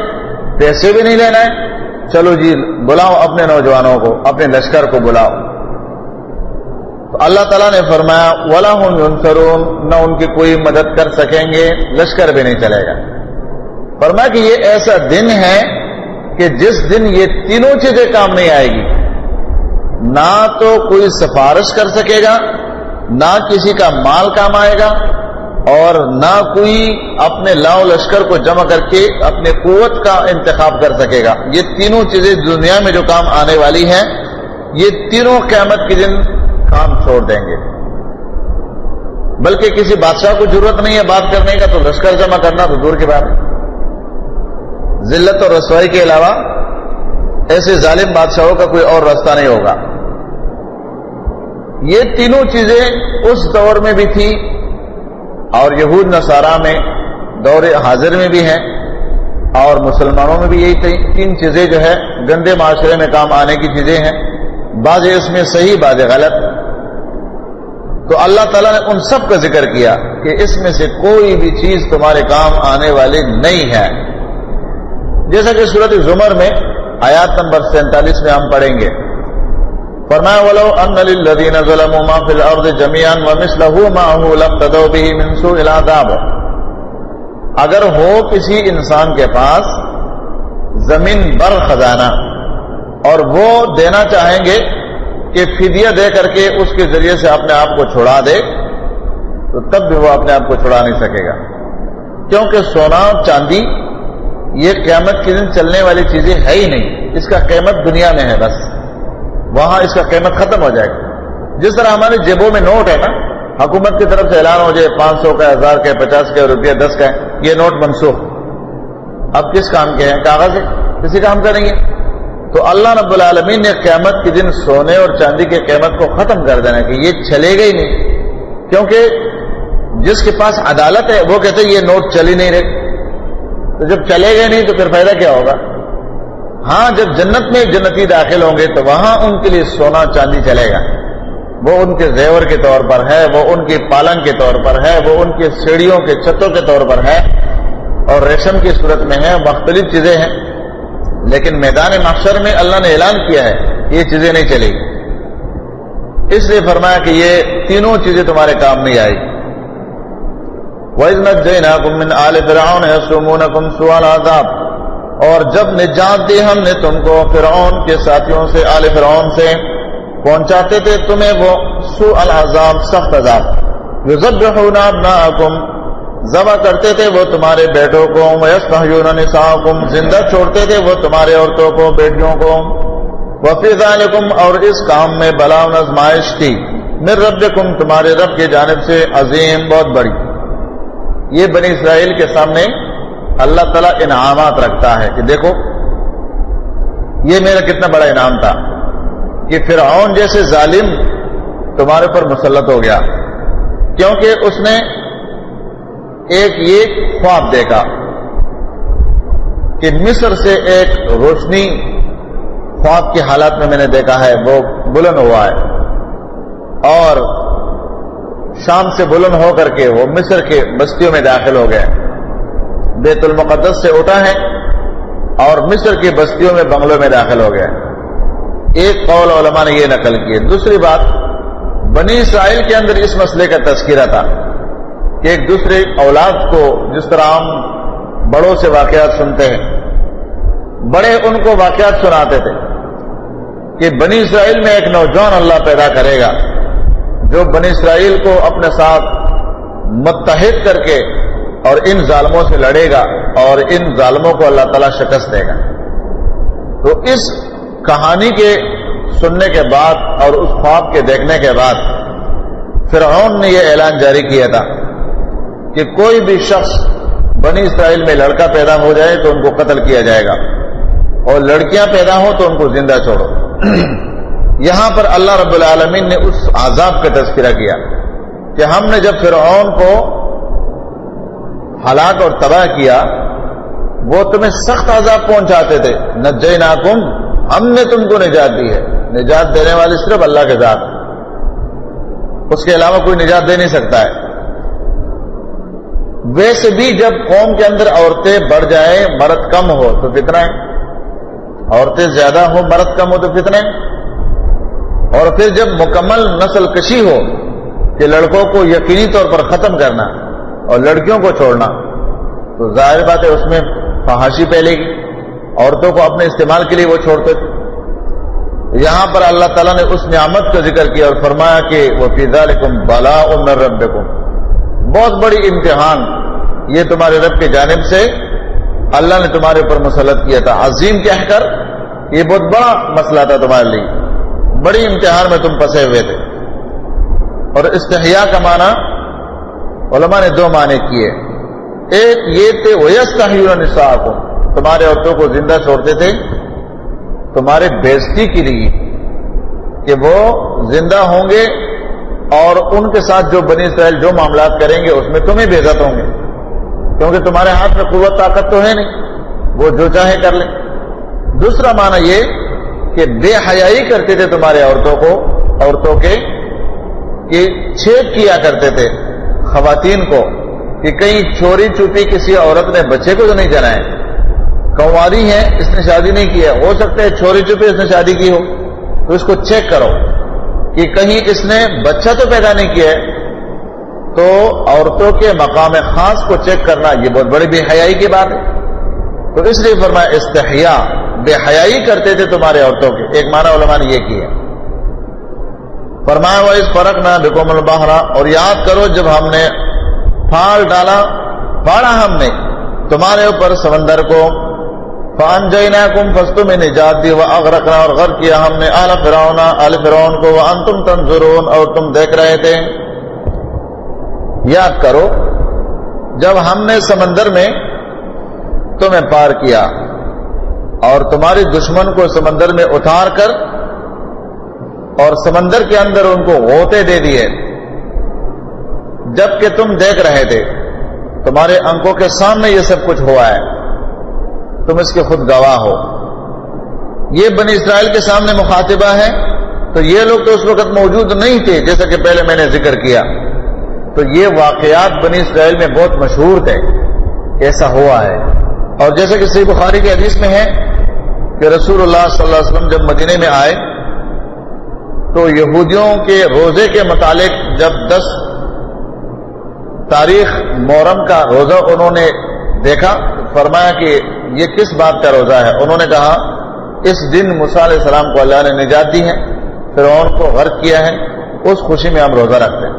Speaker 1: پیسے بھی نہیں لینا ہے، چلو جی بلاؤ اپنے نوجوانوں کو، اپنے لشکر کو بلاؤ۔ تو اللہ تعالیٰ نے فرمایا وَلَا هُمْ يُنصَرُونَ، نہ ان کی کوئی مدد کر سکیں گے، لشکر بھی نہیں چلے گا۔ فرمایا کہ یہ ایسا دن ہے کہ جس دن یہ تینوں چیزیں کام نہیں آئے گی، نہ تو کوئی سفارش کر سکے گا، نہ کسی کا مال کام آئے گا، اور نہ کوئی اپنے لاؤ لشکر کو جمع کر کے اپنے قوت کا انتخاب کر سکے گا۔ یہ تینوں چیزیں دنیا میں جو کام آنے والی ہیں، یہ تینوں قیامت کے دن کام چھوڑ دیں گے۔ بلکہ کسی بادشاہ کو ضرورت نہیں ہے بات کرنے کا، تو لشکر جمع کرنا تو دور کی بات ہے۔ ذلت اور رسوائی کے علاوہ ایسے ظالم بادشاہوں کا کوئی اور راستہ نہیں ہوگا۔ یہ تینوں چیزیں اس دور میں بھی تھی، اور یہود نصارہ میں دور حاضر میں بھی ہیں، اور مسلمانوں میں بھی یہی تین چیزیں جو ہے گندے معاشرے میں کام آنے کی چیزیں ہیں، بعض اس میں صحیح بعض غلط۔ تو اللہ تعالیٰ نے ان سب کا ذکر کیا کہ اس میں سے کوئی بھی چیز تمہارے کام آنے والی نہیں ہے، جیسا کہ سورۃ زمر میں آیات نمبر 47 میں ہم پڑھیں گے۔ فرمایا وَلَوْ أَنَّ لِلَّذِينَ ظَلَمُوا مَا فِي الْأَرْضِ جَمِيعًا وَمِثْلَهُ مَعَهُ لَافْتَدَوْا بِهِ مِنْ سُوءِ الْعَذَابِ، اگر ہو کسی انسان کے پاس زمین بر خزانہ اور وہ دینا چاہیں گے کہ فدیہ دے کر کے اس کے ذریعے سے اپنے آپ کو چھڑا دے، تو تب بھی وہ اپنے آپ کو چھڑا نہیں سکے گا، کیونکہ سونا چاندی یہ قیامت کے دن چلنے والی چیزیں ہے ہی نہیں، اس کا قیمت دنیا میں ہے، بس وہاں اس کا قیمت ختم ہو جائے گا۔ جس طرح ہمارے جیبوں میں نوٹ ہے نا، حکومت کی طرف سے اعلان ہو جائے 500 کا، 1000 کا، 50 کا، روپیہ 10 کا، یہ نوٹ منسوخ، اب کس کام کے ہیں؟ کاغذ ہے، کسی کام کا نہیں ہے۔ تو اللہ رب العالمین نے قیامت کے دن سونے اور چاندی کی قیمت کو ختم کر دینا کہ یہ چلے گا ہی نہیں، کیونکہ جس کے پاس عدالت ہے وہ کہتے ہیں یہ نوٹ چل ہی نہیں رہے، تو جب چلے گئے نہیں تو پھر فائدہ کیا ہوگا؟ ہاں، جب جنت میں جنتی داخل ہوں گے تو وہاں ان کے لیے سونا چاندی چلے گا، وہ ان کے زیور کے طور پر ہے، وہ ان کی پالنگ کے طور پر ہے، وہ ان کی سیڑھیوں کے چھتوں کے طور پر ہے، اور ریشم کی صورت میں ہے، مختلف چیزیں ہیں۔ لیکن میدان محشر میں اللہ نے اعلان کیا ہے یہ چیزیں نہیں چلے گی، اس لیے فرمایا کہ یہ تینوں چیزیں تمہارے کام نہیں آئی۔ وَإِذْ نَجَّيْنَاكُمْ مِنْ آلِ فِرْعَوْنَ يَسُومُونَكُمْ سُوءَ الْعَذَابِ، اور جب نجات دی ہم نے تم کو فرعون کے ساتھیوں سے، آل فرعون سے، پہنچاتے تھے تمہیں وہ سوء العذاب، سخت عذاب۔ یذبحون ابناءکم، ذبح کرتے تھے وہ تمہارے بیٹوں کو، ویستحیون نساءکم، زندہ چھوڑتے تھے وہ تمہارے عورتوں کو، بیٹیوں کو۔ وفی ذالکم، اور اس کام میں بلا و آزمائش تھی، من ربکم، تمہارے رب کی جانب سے، عظیم، بہت بڑی۔ یہ بنی اسرائیل کے سامنے اللہ تعالیٰ انعامات رکھتا ہے کہ دیکھو یہ میرا کتنا بڑا انعام تھا کہ فرعون جیسے ظالم تمہارے پر مسلط ہو گیا، کیونکہ اس نے ایک یہ خواب دیکھا کہ مصر سے ایک روشنی خواب کی حالت میں نے دیکھا ہے، وہ بلند ہوا ہے، اور شام سے بلند ہو کر کے وہ مصر کے بستیوں میں داخل ہو گئے، بیت المقدس سے اٹھا ہے اور مصر کی بستیوں میں بنگلوں میں داخل ہو گئے۔ ایک قول علماء نے یہ نقل کی۔ دوسری بات، بنی اسرائیل کے اندر اس مسئلے کا تذکرہ تھا کہ ایک دوسرے اولاد کو، جس طرح ہم بڑوں سے واقعات سنتے ہیں، بڑے ان کو واقعات سناتے تھے کہ بنی اسرائیل میں ایک نوجوان اللہ پیدا کرے گا جو بنی اسرائیل کو اپنے ساتھ متحد کر کے اور ان ظالموں سے لڑے گا، اور ان ظالموں کو اللہ تعالیٰ شکست دے گا۔ تو اس کہانی کے سننے کے بعد اور اس خواب کے دیکھنے کے بعد فرعون نے یہ اعلان جاری کیا تھا کہ کوئی بھی شخص بنی اسرائیل میں لڑکا پیدا ہو جائے تو ان کو قتل کیا جائے گا، اور لڑکیاں پیدا ہوں تو ان کو زندہ چھوڑو۔ یہاں پر اللہ رب العالمین نے اس عذاب کا تذکرہ کیا کہ ہم نے جب فرعون کو ہلاک اور تباہ کیا، وہ تمہیں سخت عذاب پہنچاتے تھے. نجیناکم، ہم نے تم کو نجات دی ہے. نجات دینے والی صرف اللہ کے ذات، اس کے علاوہ کوئی نجات دے نہیں سکتا ہے. ویسے بھی جب قوم کے اندر عورتیں بڑھ جائیں، مرد کم ہو تو فتنہ ہے، عورتیں زیادہ ہو مرد کم ہو تو فتنہ ہے. اور پھر جب مکمل نسل کشی ہو کہ لڑکوں کو یقینی طور پر ختم کرنا اور لڑکیوں کو چھوڑنا، تو ظاہر بات ہے اس میں فحاشی پھیلے گی. عورتوں کو اپنے استعمال کے لیے وہ چھوڑتے تھے. یہاں پر اللہ تعالیٰ نے اس نعمت کا ذکر کیا اور فرمایا کہ وَفِي ذَلِكُمْ بَلَاءٌ مِّن رَبِّكُمْ، بہت بڑی امتحان یہ تمہارے رب کی جانب سے اللہ نے تمہارے اوپر مسلط کیا تھا. عظیم کہہ کر یہ بہت بڑا مسئلہ تھا تمہارے لیے، بڑی امتحان میں تم پھنسے ہوئے تھے. اور استحیاء کا معنی علماء نے دو معنی کیے. ایک یہ تھے وَيَسْتَحْيُونَ نِسَاءَكُمْ، تمہارے عورتوں کو زندہ چھوڑتے تھے تمہارے بےزتی کے لیے کہ وہ زندہ ہوں گے اور ان کے ساتھ جو بنی اسرائیل جو معاملات کریں گے اس میں تمہیں بے عزت ہوں گے، کیونکہ تمہارے ہاتھ میں قوت طاقت تو ہے نہیں، وہ جو چاہے کر لیں. دوسرا معنی یہ کہ بے حیائی کرتے تھے تمہارے عورتوں کے کہ چھید کیا کرتے تھے خواتین کو کہ کہیں چوری چھپی کسی عورت نے بچے کو تو نہیں جنائے. کنواری ہے، اس نے شادی نہیں کی ہے، ہو سکتا ہے چوری چھپی اس نے شادی کی ہو، تو اس کو چیک کرو کہ کہیں اس نے بچہ تو پیدا نہیں کیا ہے. تو عورتوں کے مقام خاص کو چیک کرنا یہ بہت بڑی بے حیائی کی بات ہے. تو اس لیے فرمایا استحیاء، بے حیائی کرتے تھے تمہارے عورتوں کے. ایک معنی علماء نے یہ کیا. فرمایا وَإِذْ فَرَقْنَا بِكُمُ الْبَحْرَ، اور یاد کرو جب ہم نے پھاڑا ہم نے تمہارے اوپر سمندر کو. فَأَنْجَيْنَاكُمْ، پس تمہیں نجات دی. وَأَغْرَقْنَا، اور غرق کیا ہم نے آل فرعون کو. وَأَنْتُمْ تَنْظُرُونَ، اور تم دیکھ رہے تھے. یاد کرو جب ہم نے سمندر میں تمہیں پار کیا اور تمہاری دشمن کو سمندر میں اتار کر اور سمندر کے اندر ان کو غوطے دے دیے، جبکہ تم دیکھ رہے تھے، تمہارے آنکھوں کے سامنے یہ سب کچھ ہوا ہے، تم اس کے خود گواہ ہو. یہ بنی اسرائیل کے سامنے مخاطبہ ہے. تو یہ لوگ تو اس وقت موجود نہیں تھے جیسا کہ پہلے میں نے ذکر کیا. تو یہ واقعات بنی اسرائیل میں بہت مشہور تھے، ایسا ہوا ہے. اور جیسا کہ صحیح بخاری کی حدیث میں ہے کہ رسول اللہ صلی اللہ علیہ وسلم جب مدینے میں آئے تو یہودیوں کے روزے کے متعلق جب 10 تاریخ محرم کا روزہ انہوں نے دیکھا، فرمایا کہ یہ کس بات کا روزہ ہے؟ انہوں نے کہا اس دن موسیٰ علیہ السلام کو اللہ نے نجات دی ہے، فرعون کو غرق کیا ہے، اس خوشی میں ہم روزہ رکھتے ہیں.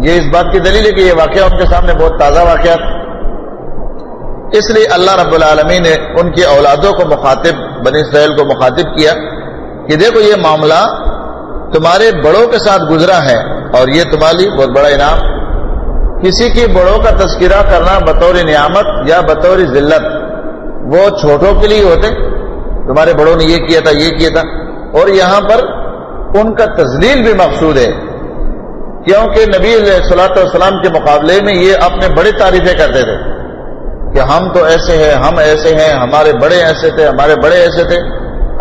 Speaker 1: یہ اس بات کی دلیل ہے کہ یہ واقعہ ان کے سامنے بہت تازہ واقعہ تھا. اس لیے اللہ رب العالمین نے ان کی اولادوں کو مخاطب، بنی اسرائیل کو مخاطب کیا کہ دیکھو یہ معاملہ تمہارے بڑوں کے ساتھ گزرا ہے اور یہ تمہارے لیے بہت بڑا انعام. کسی کی بڑوں کا تذکرہ کرنا بطور نعمت یا بطور ذلت وہ چھوٹوں کے لیے ہوتے، تمہارے بڑوں نے یہ کیا تھا یہ کیا تھا. اور یہاں پر ان کا تذلیل بھی مقصود ہے، کیونکہ نبی علیہ الصلوۃ والسلام کے مقابلے میں یہ اپنے بڑی تعریفیں کرتے تھے کہ ہم تو ایسے ہیں، ہم ایسے ہیں، ہمارے بڑے ایسے تھے، ہمارے بڑے ایسے تھے.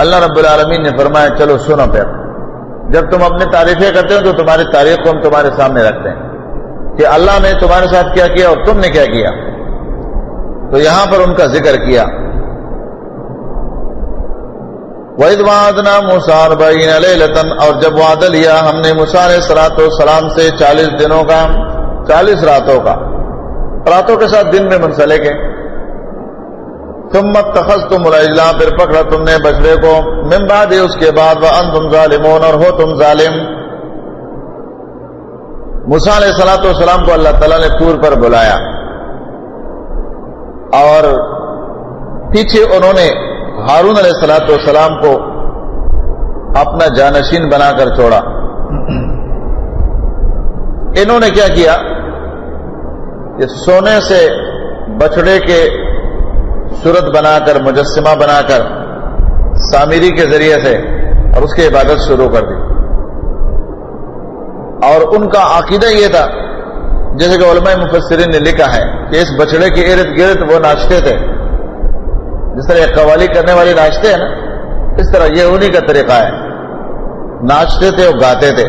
Speaker 1: اللہ رب العالمین نے فرمایا چلو سنو، پھر جب تم اپنی تعریفیں کرتے ہو تو تمہاری تاریخ کو ہم تمہارے سامنے رکھتے ہیں کہ اللہ نے تمہارے ساتھ کیا کیا اور تم نے کیا کیا. تو یہاں پر ان کا ذکر کیا. وَإِذْ وَعَدْنَا مُوسَىٰ 40 لَيْلَةً، اور جب وعدہ لیا ہم نے موسیٰ علیہ السلام سے 40 دنوں کا، 40 راتوں کا، راتوں کے ساتھ دن میں منسلک ہے. ثُمَّ اتَّخَذْتُمُ الْعِجْلَ، پھر پکڑا تم نے بچڑے کو، مِن بعد، اس کے بعد، وَأَنْتُمْ ظَالِمُونَ، اور ہو تم ظالم. موسیٰ علیہ السلام کو اللہ تعالیٰ نے طور پر بلایا اور پیچھے انہوں نے ہارون علیہ السلام کو اپنا جانشین بنا کر چھوڑا. انہوں نے کیا کیا کہ سونے سے بچڑے کے صورت بنا کر، مجسمہ بنا کر، سامری کے ذریعے سے، اور اس کی عبادت شروع کر دی. اور ان کا عقیدہ یہ تھا، جیسے کہ علماء مفسرین نے لکھا ہے، کہ اس بچڑے کے ارد گرد وہ ناچتے تھے جس طرح قوالی کرنے والے ناچتے ہیں نا، اس طرح یہ انہی کا طریقہ ہے، ناچتے تھے اور گاتے تھے،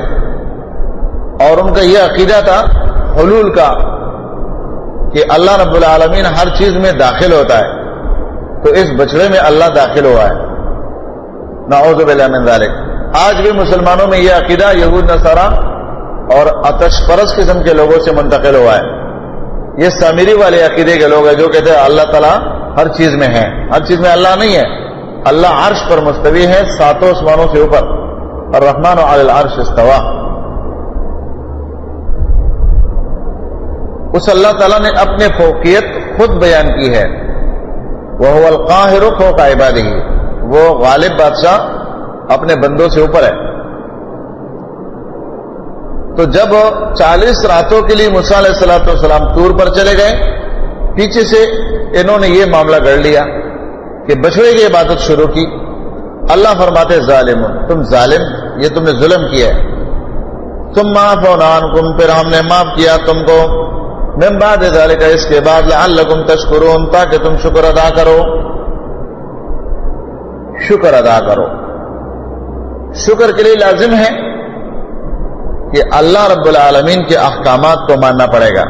Speaker 1: اور ان کا یہ عقیدہ تھا حلول کا کہ اللہ رب العالمین ہر چیز میں داخل ہوتا ہے، تو اس بچڑے میں اللہ داخل ہوا ہے، نعوذ باللہ من ذالک۔ آج بھی مسلمانوں میں یہ عقیدہ یہود نصارہ اور آتش پرست قسم کے لوگوں سے منتقل ہوا ہے۔ یہ سامری والے عقیدے کے لوگ ہیں جو کہتے ہیں اللہ تعالیٰ ہر چیز میں ہے۔ ہر چیز میں اللہ نہیں ہے، اللہ عرش پر مستوی ہے، ساتوں آسمانوں سے اوپر، الرحمن علی العرش استویٰ۔ اس اللہ تعالیٰ نے اپنے فوقیت خود بیان کی ہے، وَهُوَ الْقَاهِرُ فَوْقَ عِبَادِهِ، وہ غالب بادشاہ اپنے بندوں سے اوپر ہے۔ تو جب 40 راتوں کے لیے موسیٰ علیہ السلام طور پر چلے گئے، پیچھے سے انہوں نے یہ معاملہ گڑھ لیا کہ بچڑے کی عبادت شروع کی۔ اللہ فرماتے ظالم، تم ظالم، یہ تم نے ظلم کیا ہے۔ ثم عفونا عنکم، پھر ہم نے معاف کیا تم کو، من بعد ذلک، اس کے بعد، لعلکم تشکرون، تاکہ تم شکر ادا کرو، شکر ادا کرو۔ شکر کے لیے لازم ہے کہ اللہ رب العالمین کے احکامات کو ماننا پڑے گا۔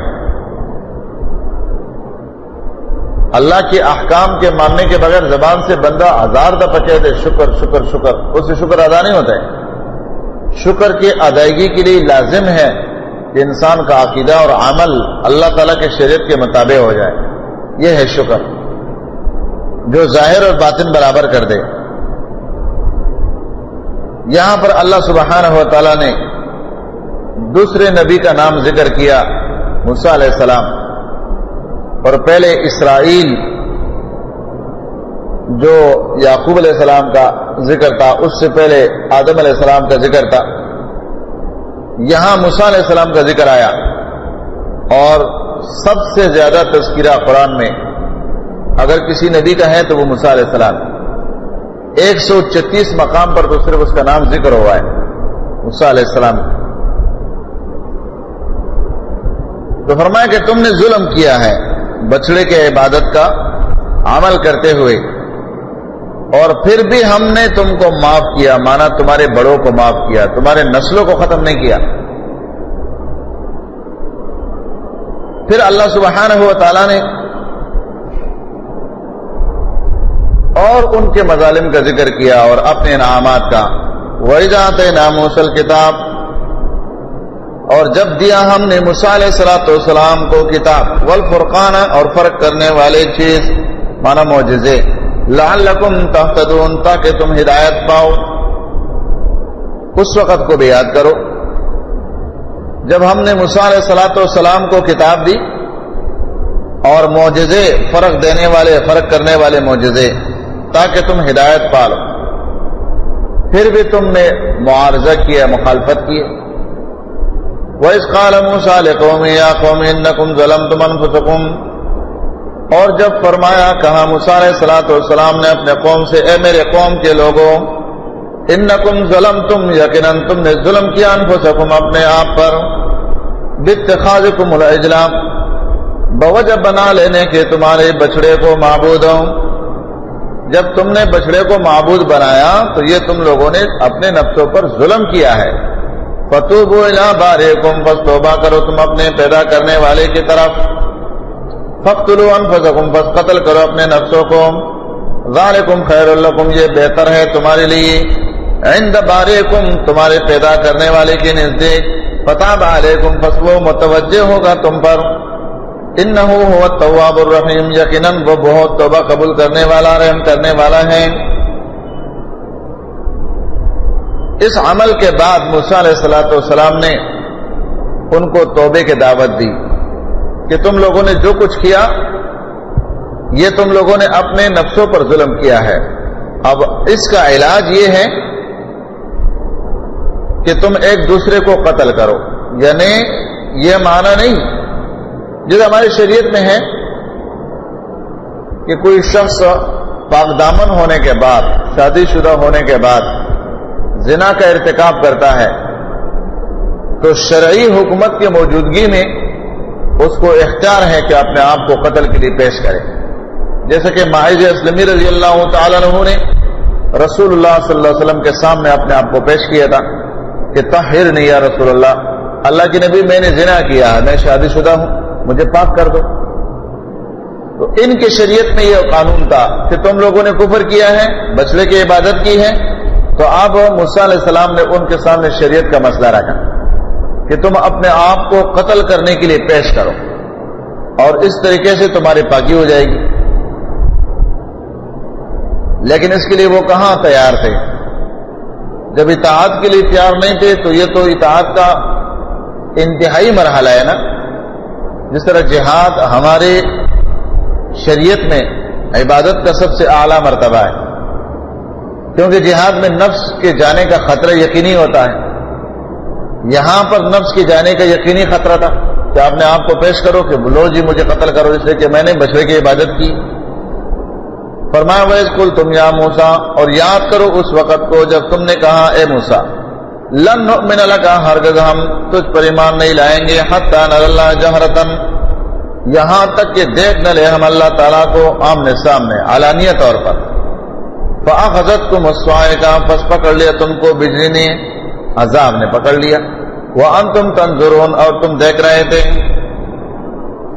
Speaker 1: اللہ کے احکام کے ماننے کے بغیر زبان سے بندہ 1000 دفعہ کہہ دے شکر شکر شکر، اس سے شکر ادا نہیں ہوتا ہے۔ شکر کی ادائیگی کے لیے لازم ہے کہ انسان کا عقیدہ اور عمل اللہ تعالیٰ کے شریعت کے مطابق ہو جائے، یہ ہے شکر، جو ظاہر اور باطن برابر کر دے۔ یہاں پر اللہ سبحانہ و تعالیٰ نے دوسرے نبی کا نام ذکر کیا، موسیٰ علیہ السلام، اور پہلے اسرائیل جو یعقوب علیہ السلام کا ذکر تھا، اس سے پہلے آدم علیہ السلام کا ذکر تھا۔ یہاں موسیٰ علیہ السلام کا ذکر آیا، اور سب سے زیادہ تذکرہ قرآن میں اگر کسی نبی کا ہے تو وہ موسیٰ علیہ السلام، 136 مقام پر تو صرف اس کا نام ذکر ہوا ہے، موسیٰ علیہ السلام۔ تو فرمایا کہ تم نے ظلم کیا ہے بچڑے کے عبادت کا عمل کرتے ہوئے، اور پھر بھی ہم نے تم کو معاف کیا، مانا تمہارے بڑوں کو معاف کیا، تمہارے نسلوں کو ختم نہیں کیا۔ پھر اللہ سبحانہ و تعالیٰ نے اور ان کے مظالم کا ذکر کیا اور اپنے انعامات کا۔ وَإِذَا آتَيْنَا مُوسَى الْكِتَابَ، اور جب دیا ہم نے موسیٰ علیہ السلام کو کتاب، والفرقان، اور فرق کرنے والے چیز، مانا معجزے، لعلکم تہتدون، تاکہ تم ہدایت پاؤ۔ اس وقت کو بھی یاد کرو جب ہم نے موسیٰ علیہ السلام کو کتاب دی اور معجزے، فرق دینے والے، فرق کرنے والے معجزے، تاکہ تم ہدایت پا لو، پھر بھی تم نے معارضہ کیا، مخالفت کی۔ وَإِذْ قَالَ مُوسَىٰ لِقَوْمِهِ يَا قَوْمِ إِنَّكُمْ ظَلَمْتُمْ أَنفُسَكُمْ، اور جب فرمایا، کہا موسیٰ علیہ السلام نے اپنے قوم سے، اے میرے قوم کے لوگوں، انکم ظلمتم، یقیناً تم نے ظلم کیا، انفسکم، اپنے آپ پر، باتخاذکم العجل، بوجہ بنا لینے کے تمہارے بچڑے کو معبود ہوں۔ جب تم نے بچڑے کو معبود بنایا تو یہ تم لوگوں نے اپنے نفسوں پر ظلم کیا ہے۔ فتوبوا الی بارئکم، پس توبہ کرو تم اپنے پیدا کرنے والے کی طرف۔ فاقتلوا انفسکم، پس قتل کرو اپنے نفسوں کو۔ ذالکم خیر لکم، یہ بہتر ہے تمہارے لیے، عند بارئکم، تمہارے پیدا کرنے والے کے نزدیک۔ فتاب علیکم، پس وہ متوجہ ہوگا تم پر۔ انہ هو التواب الرحیم، یقیناً وہ بہت توبہ قبول کرنے والا، رحم کرنے والا ہے۔ اس عمل کے بعد موسیٰ علیہ السلام نے ان کو توبے کی دعوت دی کہ تم لوگوں نے جو کچھ کیا یہ تم لوگوں نے اپنے نفسوں پر ظلم کیا ہے۔ اب اس کا علاج یہ ہے کہ تم ایک دوسرے کو قتل کرو، یعنی یہ معنی نہیں جو ہماری شریعت میں ہے کہ کوئی شخص پاک دامن ہونے کے بعد، شادی شدہ ہونے کے بعد زنا کا ارتکاب کرتا ہے تو شرعی حکومت کی موجودگی میں اس کو اختیار ہے کہ اپنے آپ کو قتل کے لیے پیش کرے۔ جیسا کہ ماعز اسلمی رضی اللہ تعالیٰ عنہ نے رسول اللہ صلی اللہ علیہ وسلم کے سامنے اپنے آپ کو پیش کیا تھا کہ طہرنی یا رسول اللہ کے نبی میں نے زنا کیا ہے، میں شادی شدہ ہوں، مجھے پاک کر دو۔ تو ان کی شریعت میں یہ قانون تھا کہ تم لوگوں نے کفر کیا ہے، بچڑے کی عبادت کی ہے، تو اب موسیٰ علیہ السلام نے ان کے سامنے شریعت کا مسئلہ رکھا کہ تم اپنے آپ کو قتل کرنے کے لیے پیش کرو اور اس طریقے سے تمہاری پاکی ہو جائے گی۔ لیکن اس کے لیے وہ کہاں تیار تھے؟ جب اطاعت کے لیے تیار نہیں تھے تو یہ تو اطاعت کا انتہائی مرحلہ ہے نا۔ جس طرح جہاد ہمارے شریعت میں عبادت کا سب سے اعلیٰ مرتبہ ہے، کیونکہ جہاد میں نفس کے جانے کا خطرہ یقینی ہوتا ہے۔ یہاں پر نفس کے جانے کا یقینی خطرہ تھا کہ آپ نے آپ کو پیش کرو کہ لو جی مجھے قتل کرو اس لیے کہ میں نے بچڑے کی عبادت کی۔ فرمایا وَإِذْ قُلْتُمْ يَا مُوسَىٰ، اور یاد کرو اس وقت کو جب تم نے کہا اے موسیٰ لن نؤمن لک، ہرگز ہم تجھ پر ایمان نہیں لائیں گے، حتی نری اللہ جہرتن، یہاں تک کہ دیکھ نہ لے ہم اللہ تعالیٰ کو آمنے سامنے علانیہ طور پر۔ فَأَخَذَتْكُمُ الصَّاعِقَةُ، پس پکڑ لیا تم کو بجلی نے، عذاب نے پکڑ لیا، وَأَنْتُمْ تَنْظُرُونَ، اور تم دیکھ رہے تھے۔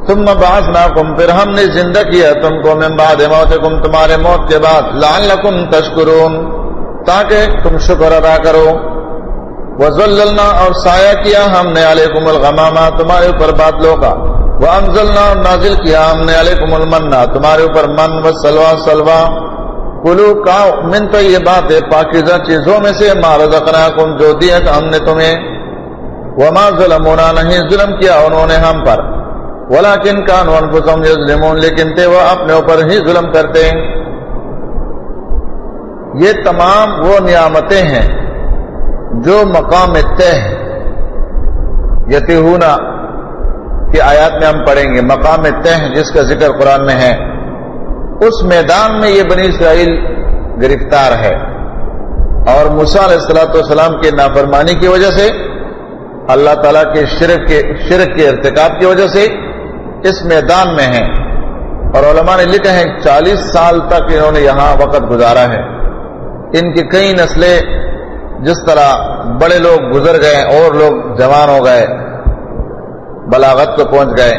Speaker 1: ثُمَّ بَعَثْنَاكُمْ، پھر ہم نے زندہ کیا تم کو، مِن بَعْدِ مَوْتِكُمْ، تمہارے موت کے بعد، لَعَلَّكُمْ تَشْكُرُونَ، تاکہ تم شکر ادا کرو۔ وَظَلَّلْنَا، اور سایہ کیا ہم نے، عَلَيْكُمُ الْغَمَامَ، تمہارے اوپر بادلوں کا، وَأَنزَلْنَا، نازل کیا ہم نے، عَلَيْكُمُ الْمَنَّ، تمہارے اوپر من، وَالسَّلْوَىٰ، سلویٰ، کلو کھاؤ، من طیبات، پاکیزہ چیزوں میں سے، ما رزقناکم، جو دیا تھا ہم نے تمہیں، وما ظلمونا، نہیں ظلم کیا انہوں نے ہم پر، ولکن کانوا انفسہم یظلمون، لیکن تھے وہ اپنے اوپر ہی ظلم کرتے۔ یہ تمام وہ نعمتیں ہیں جو مقام طے یتیہونا کی آیات میں ہم پڑھیں گے، مقام طے جس کا ذکر قرآن میں ہے، اس میدان میں یہ بنی اسرائیل گرفتار ہے، اور موسیٰ علیہ السلام کی نافرمانی کی وجہ سے، اللہ تعالیٰ کے شرک کے ارتکاب کی وجہ سے اس میدان میں ہیں۔ اور علماء نے لکھا ہے 40 سال تک انہوں نے یہاں وقت گزارا ہے۔ ان کی کئی نسلیں جس طرح بڑے لوگ گزر گئے اور لوگ جوان ہو گئے، بلاغت کو پہنچ گئے،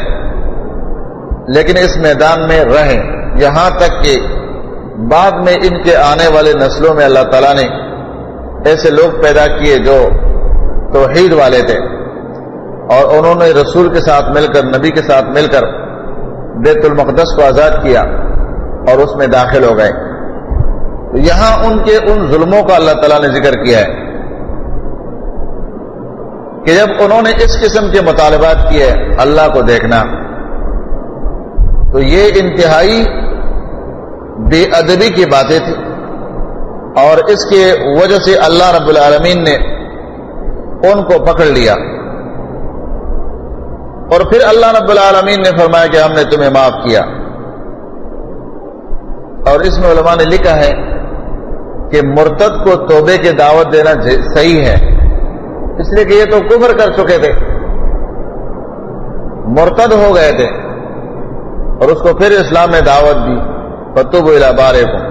Speaker 1: لیکن اس میدان میں رہیں، یہاں تک کہ بعد میں ان کے آنے والے نسلوں میں اللہ تعالیٰ نے ایسے لوگ پیدا کیے جو توحید والے تھے، اور انہوں نے رسول کے ساتھ مل کر، نبی کے ساتھ مل کر بیت المقدس کو آزاد کیا اور اس میں داخل ہو گئے۔ تو یہاں ان کے ان ظلموں کا اللہ تعالیٰ نے ذکر کیا ہے کہ جب انہوں نے اس قسم کے مطالبات کیے اللہ کو دیکھنا، تو یہ انتہائی بے ادبی کی باتیں تھی، اور اس کے وجہ سے اللہ رب العالمین نے ان کو پکڑ لیا، اور پھر اللہ رب العالمین نے فرمایا کہ ہم نے تمہیں معاف کیا۔ اور اس میں علماء نے لکھا ہے کہ مرتد کو توبے کی دعوت دینا صحیح ہے، اس لیے کہ یہ تو کفر کر چکے تھے، مرتد ہو گئے تھے، اور اس کو پھر اسلام میں دعوت دی، فَتُوبُوا إِلَىٰ بَارِئِكُمْ،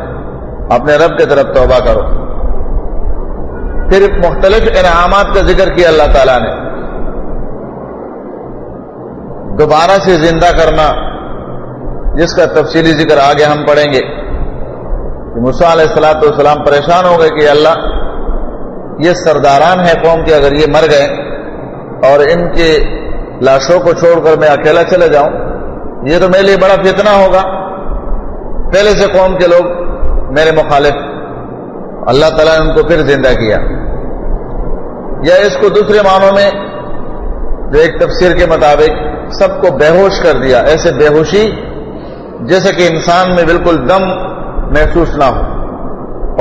Speaker 1: اپنے رب کی طرف توبہ کرو۔ پھر مختلف انعامات کا ذکر کیا اللہ تعالیٰ نے، دوبارہ سے زندہ کرنا، جس کا تفصیلی ذکر آگے ہم پڑھیں گے۔ موسیٰ علیہ السلام پریشان ہو گئے کہ اللہ، یہ سرداران ہیں قوم کے، اگر یہ مر گئے اور ان کے لاشوں کو چھوڑ کر میں اکیلا چلے جاؤں، یہ تو میرے لیے بڑا فتنہ ہوگا۔ پہلے سے قوم کے لوگ میرے مخالف، اللہ تعالیٰ نے ان کو پھر زندہ کیا، یا اس کو دوسرے معنوں میں جو ایک تفسیر کے مطابق سب کو بے ہوش کر دیا، ایسے بے ہوشی جیسے کہ انسان میں بالکل دم محسوس نہ ہو،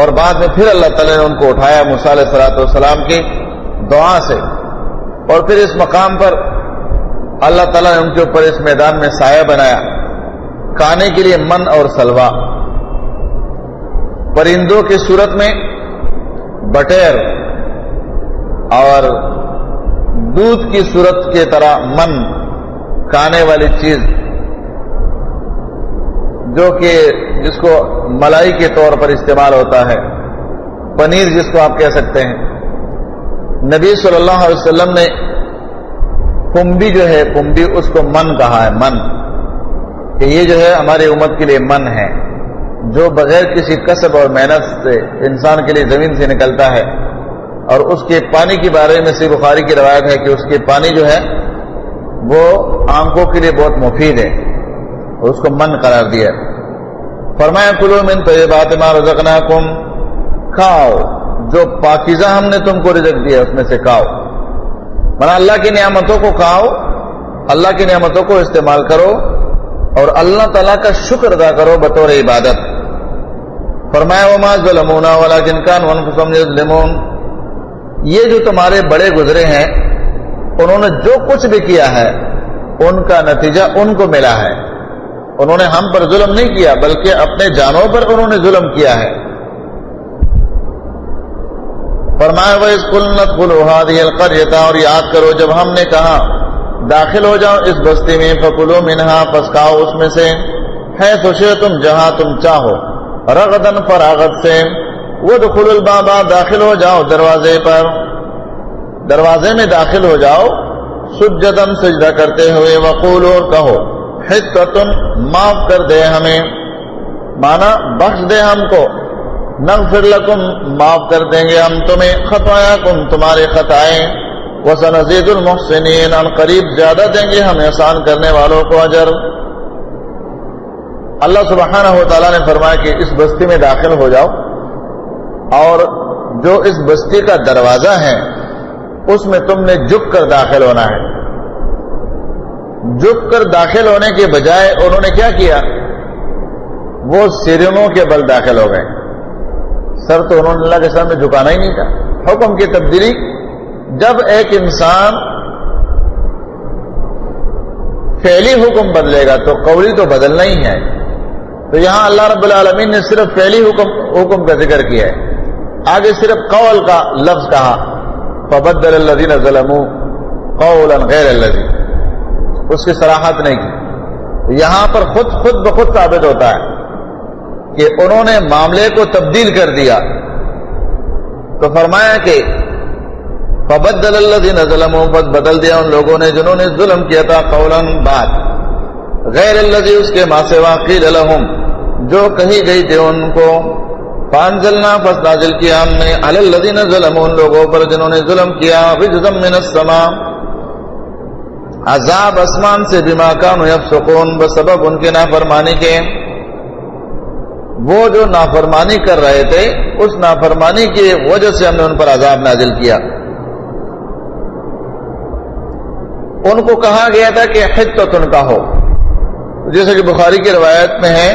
Speaker 1: اور بعد میں پھر اللہ تعالیٰ نے ان کو اٹھایا موسیٰ علیہ السلام کی دعا سے، اور پھر اس مقام پر اللہ تعالیٰ نے ان کے اوپر اس میدان میں سایہ بنایا، کھانے کے لیے من اور سلوا، پرندوں کی صورت میں بٹیر، اور دودھ کی صورت کی طرح من، کھانے والی چیز جو کہ جس کو ملائی کے طور پر استعمال ہوتا ہے، پنیر جس کو آپ کہہ سکتے ہیں، نبی صلی اللہ علیہ وسلم نے کمبی جو ہے، کمبی اس کو من کہا ہے، من، کہ یہ جو ہے ہماری امت کے لیے من ہے، جو بغیر کسی کسب اور محنت سے انسان کے لیے زمین سے نکلتا ہے، اور اس کے پانی کے بارے میں صحیح بخاری کی روایت ہے کہ اس کے پانی جو ہے وہ آنکھوں کے لیے بہت مفید ہے، اور اس کو من قرار دیا۔ فرمایا کلوا من طیبات ما رزقناکم، کھاؤ جو پاکیزہ ہم نے تم کو رزق دیا اس میں سے کھاؤ، مانا اللہ کی نعمتوں کو کھاؤ، اللہ کی نعمتوں کو استعمال کرو اور اللہ تعالیٰ کا شکر ادا کرو بطور عبادت۔ فرمایا وما ظلمونا ولکن کانوا انفسهم یظلمون، یہ جو تمہارے بڑے گزرے ہیں انہوں نے جو کچھ بھی کیا ہے ان کا نتیجہ ان کو ملا ہے، انہوں نے ہم پر ظلم نہیں کیا بلکہ اپنے جانوں پر انہوں نے ظلم کیا ہے۔ فرمایا وَإِذْ قُلْنَا ادْخُلُوا هَٰذِهِ الْقَرْيَةَ، اور یاد کرو جب ہم نے کہا داخل ہو جاؤ اس بستی میں، فَكُلُوا مِنْهَا، پس کھاؤ اس میں سے، حَيْثُ شِئْتُمْ، جہاں تم چاہو، رَغَدًا، فراغت سے، وَادْخُلُوا الْبَابَ، داخل ہو جاؤ دروازے پر، دروازے میں داخل ہو جاؤ، سجداً، سجدہ کرتے ہوئے، وَقُولُوا، اور کہو، حِطَّةٌ، معاف کر دے ہمیں، مانا بخش دے ہم کو، نغفر لکم، معاف کر دیں گے ہم تمہیں، خطایاکم، تمہارے خطائیں، وسنزید المحسنین، ان قریب زیادہ دیں گے ہم احسان کرنے والوں کو اجر۔ اللہ سبحانہ و تعالیٰ نے فرمایا کہ اس بستی میں داخل ہو جاؤ، اور جو اس بستی کا دروازہ ہے اس میں تم نے جھک کر داخل ہونا ہے۔ جھک کر داخل ہونے کے بجائے انہوں نے کیا کیا، وہ سرنوں کے بل داخل ہو گئے، سر تو انہوں نے اللہ کے سامنے جھکانا ہی نہیں تھا۔ حکم کی تبدیلی، جب ایک انسان فعلی حکم بدلے گا تو قولی تو بدلنا ہی ہے، تو یہاں اللہ رب العالمین نے صرف فعلی حکم کا ذکر کیا ہے، آگے صرف قول کا لفظ کہا، فبدل الذین ظلموا قولا غیر الذی، اس کی صراحت نہیں کی۔ یہاں پر خود بخود ثابت ہوتا ہے کہ انہوں نے معاملے کو تبدیل کر دیا، تو فرمایا کہ فبدل الذین ظلموا، بس بدل دیا ان لوگوں نے جنہوں نے ظلم کیا تھا، قولا بات، غیر الذی، اس کے ما سوا، قیل لہم، جو کہی گئی تھی ان کو، فانزلنا، پس نازل کیا ہم نے، علی الذین ظلموا، ان لوگوں پر جنہوں نے ظلم کیا، رجزا من السماء، عذاب آسمان سے، بما کانوا یفسقون، بسبب ان کے نافرمانی کے، وہ جو نافرمانی کر رہے تھے اس نافرمانی کی وجہ سے ہم نے ان پر عذاب نازل کیا۔ ان کو کہا گیا تھا کہ حطۃ کا ہو، جیسے کہ بخاری کی روایت میں ہے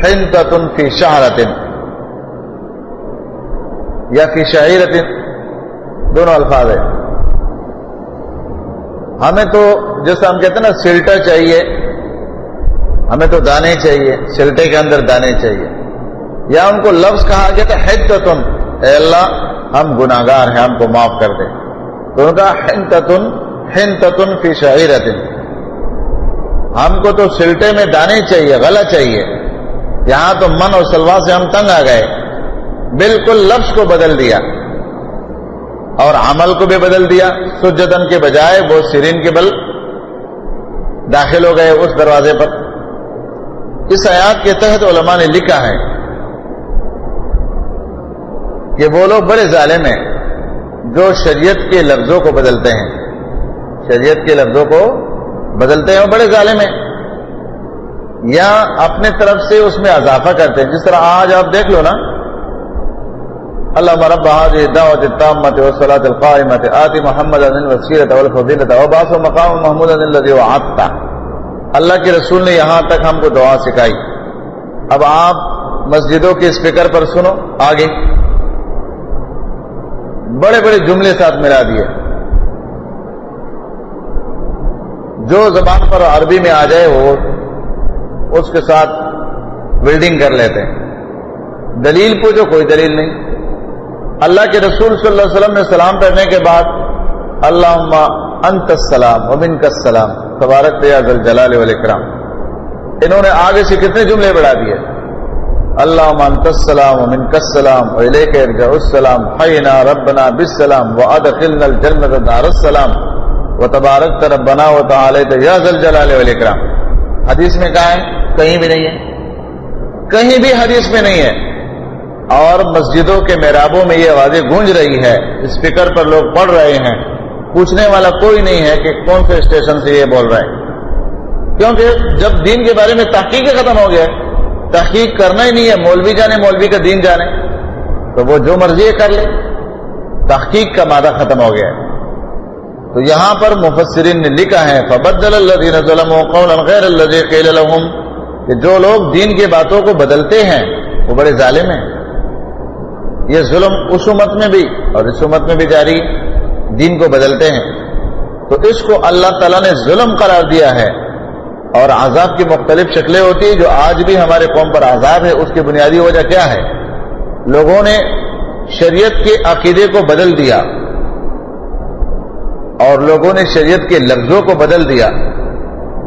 Speaker 1: حنطۃ فی شعرۃ یا فی شعیرۃ، دونوں الفاظ ہیں۔ ہمیں تو جیسا ہم کہتے ہیں نا سلٹا چاہیے، ہمیں تو دانے چاہیے، سلٹے کے اندر دانے چاہیے، یا ان کو لفظ کہا گیا تھا حنطۃ، اے اللہ ہم گناہگار ہیں، ہم کو معاف کر دے، تو ان کا حنطۃ فی شعیرۃ، ہم کو تو سلٹے میں دانے چاہیے، غلہ چاہیے، یہاں تو من اور سلوا سے ہم تنگ آ گئے، بالکل لفظ کو بدل دیا اور عمل کو بھی بدل دیا، سجدن کے بجائے وہ سرین کے بل داخل ہو گئے اس دروازے پر۔ اس آیات کے تحت علماء نے لکھا ہے کہ وہ لوگ بڑے ظالم ہیں جو شریعت کے لفظوں کو بدلتے ہیں، شریعت کے لفظوں کو بدلتے ہیں، وہ بڑے ظالم ہیں، یا اپنے طرف سے اس میں اضافہ کرتے ہیں۔ جس طرح آج آپ دیکھ لو نا، اللهم رب هذه الدعوة التامة والصلاة القائمة آت محمدا الوسيلة والفضيلة وابعثه مقاما محمودا الذي وعدته، اللہ کے رسول نے یہاں تک ہم کو دعا سکھائی۔ اب آپ مسجدوں کے اسپیکر پر سنو، آگے بڑے بڑے جملے ساتھ ملا دیے، جو زبان پر عربی میں آ جائے وہ اس کے ساتھ ویلڈنگ کر لیتے ہیں۔ دلیل پوچھو، کوئی دلیل نہیں۔ اللہ کے رسول صلی اللہ علیہ وسلم نے سلام پڑھنے کے بعد اللہم انت السلام ومنک السلام تبارک یا ذی الجلال والاکرام، انہوں نے آگے سے کتنے جملے بڑھا دیے، اللہم انت السلام ومنک السلام والیک یرجع السلام حینا ربنا بالسلام وادخلنا الجنۃ دار السلام وتبارکت ربنا وتعالیت یا ذا الجلال والاکرام۔ حدیث میں کہا ہے؟ کہیں بھی نہیں ہے، کہیں بھی حدیث میں نہیں ہے۔ اور مسجدوں کے محرابوں میں یہ آوازیں گونج رہی ہے، اسپیکر پر لوگ پڑھ رہے ہیں، پوچھنے والا کوئی نہیں ہے کہ کون سے اسٹیشن سے یہ بول رہے ہیں، کیونکہ جب دین کے بارے میں تحقیق ختم ہو گیا ہے، تحقیق کرنا ہی نہیں ہے، مولوی جانے مولوی کا دین جانے، تو وہ جو مرضی کر لے، تحقیق کا مادہ ختم ہو گیا ہے۔ تو یہاں پر مفسرین نے لکھا ہے فبدل الذین ظلموا قولا غیر الذی قیل لهم، کہ جو لوگ دین کی باتوں کو بدلتے ہیں وہ بڑے ظالم ہیں۔ یہ ظلم اس امت میں بھی اور اس امت میں بھی جاری، دین کو بدلتے ہیں، تو اس کو اللہ تعالیٰ نے ظلم قرار دیا ہے۔ اور عذاب کی مختلف شکلیں ہوتی ہیں، جو آج بھی ہمارے قوم پر عذاب ہے، اس کی بنیادی وجہ کیا ہے؟ لوگوں نے شریعت کے عقیدے کو بدل دیا اور لوگوں نے شریعت کے لفظوں کو بدل دیا۔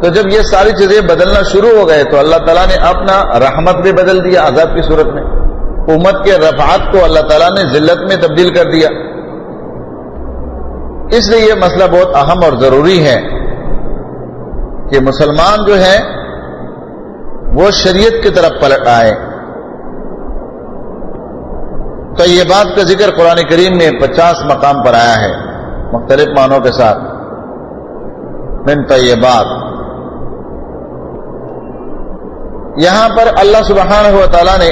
Speaker 1: تو جب یہ ساری چیزیں بدلنا شروع ہو گئے تو اللہ تعالیٰ نے اپنا رحمت بھی بدل دیا عذاب کی صورت میں، امت کے رفعات کو اللہ تعالیٰ نے ذلت میں تبدیل کر دیا۔ اس لیے یہ مسئلہ بہت اہم اور ضروری ہے کہ مسلمان جو ہے وہ شریعت کی طرف پلٹ آئے۔ طیبات کا ذکر قرآن کریم میں 50 مقام پر آیا ہے مختلف معنوں کے ساتھ، من طیبات۔ یہاں پر اللہ سبحانہ و تعالیٰ نے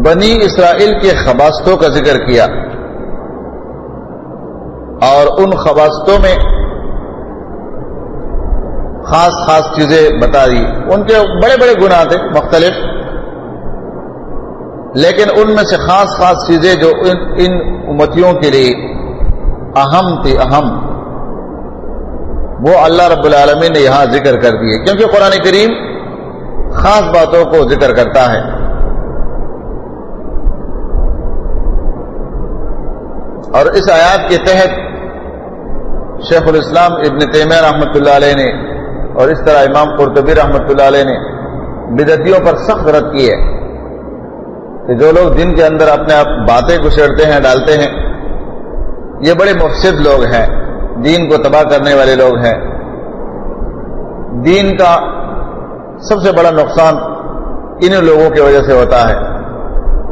Speaker 1: بنی اسرائیل کے خباستوں کا ذکر کیا، اور ان خباستوں میں خاص خاص چیزیں بتا دی۔ ان کے بڑے بڑے گناہ تھے مختلف، لیکن ان میں سے خاص خاص چیزیں جو ان امتیوں کے لیے اہم تھی، اہم، وہ اللہ رب العالمین نے یہاں ذکر کر دیے، کیونکہ قرآن کریم خاص باتوں کو ذکر کرتا ہے۔ اور اس آیات کے تحت شیخ الاسلام ابن تیمیہ رحمۃ اللہ علیہ نے اور اس طرح امام قرطبی رحمۃ اللہ علیہ نے بدعتیوں پر سخت رد کی ہے کہ جو لوگ دین کے اندر اپنے آپ باتیں گسیڑتے ہیں، ڈالتے ہیں، یہ بڑے مفسد لوگ ہیں، دین کو تباہ کرنے والے لوگ ہیں۔ دین کا سب سے بڑا نقصان ان لوگوں کی وجہ سے ہوتا ہے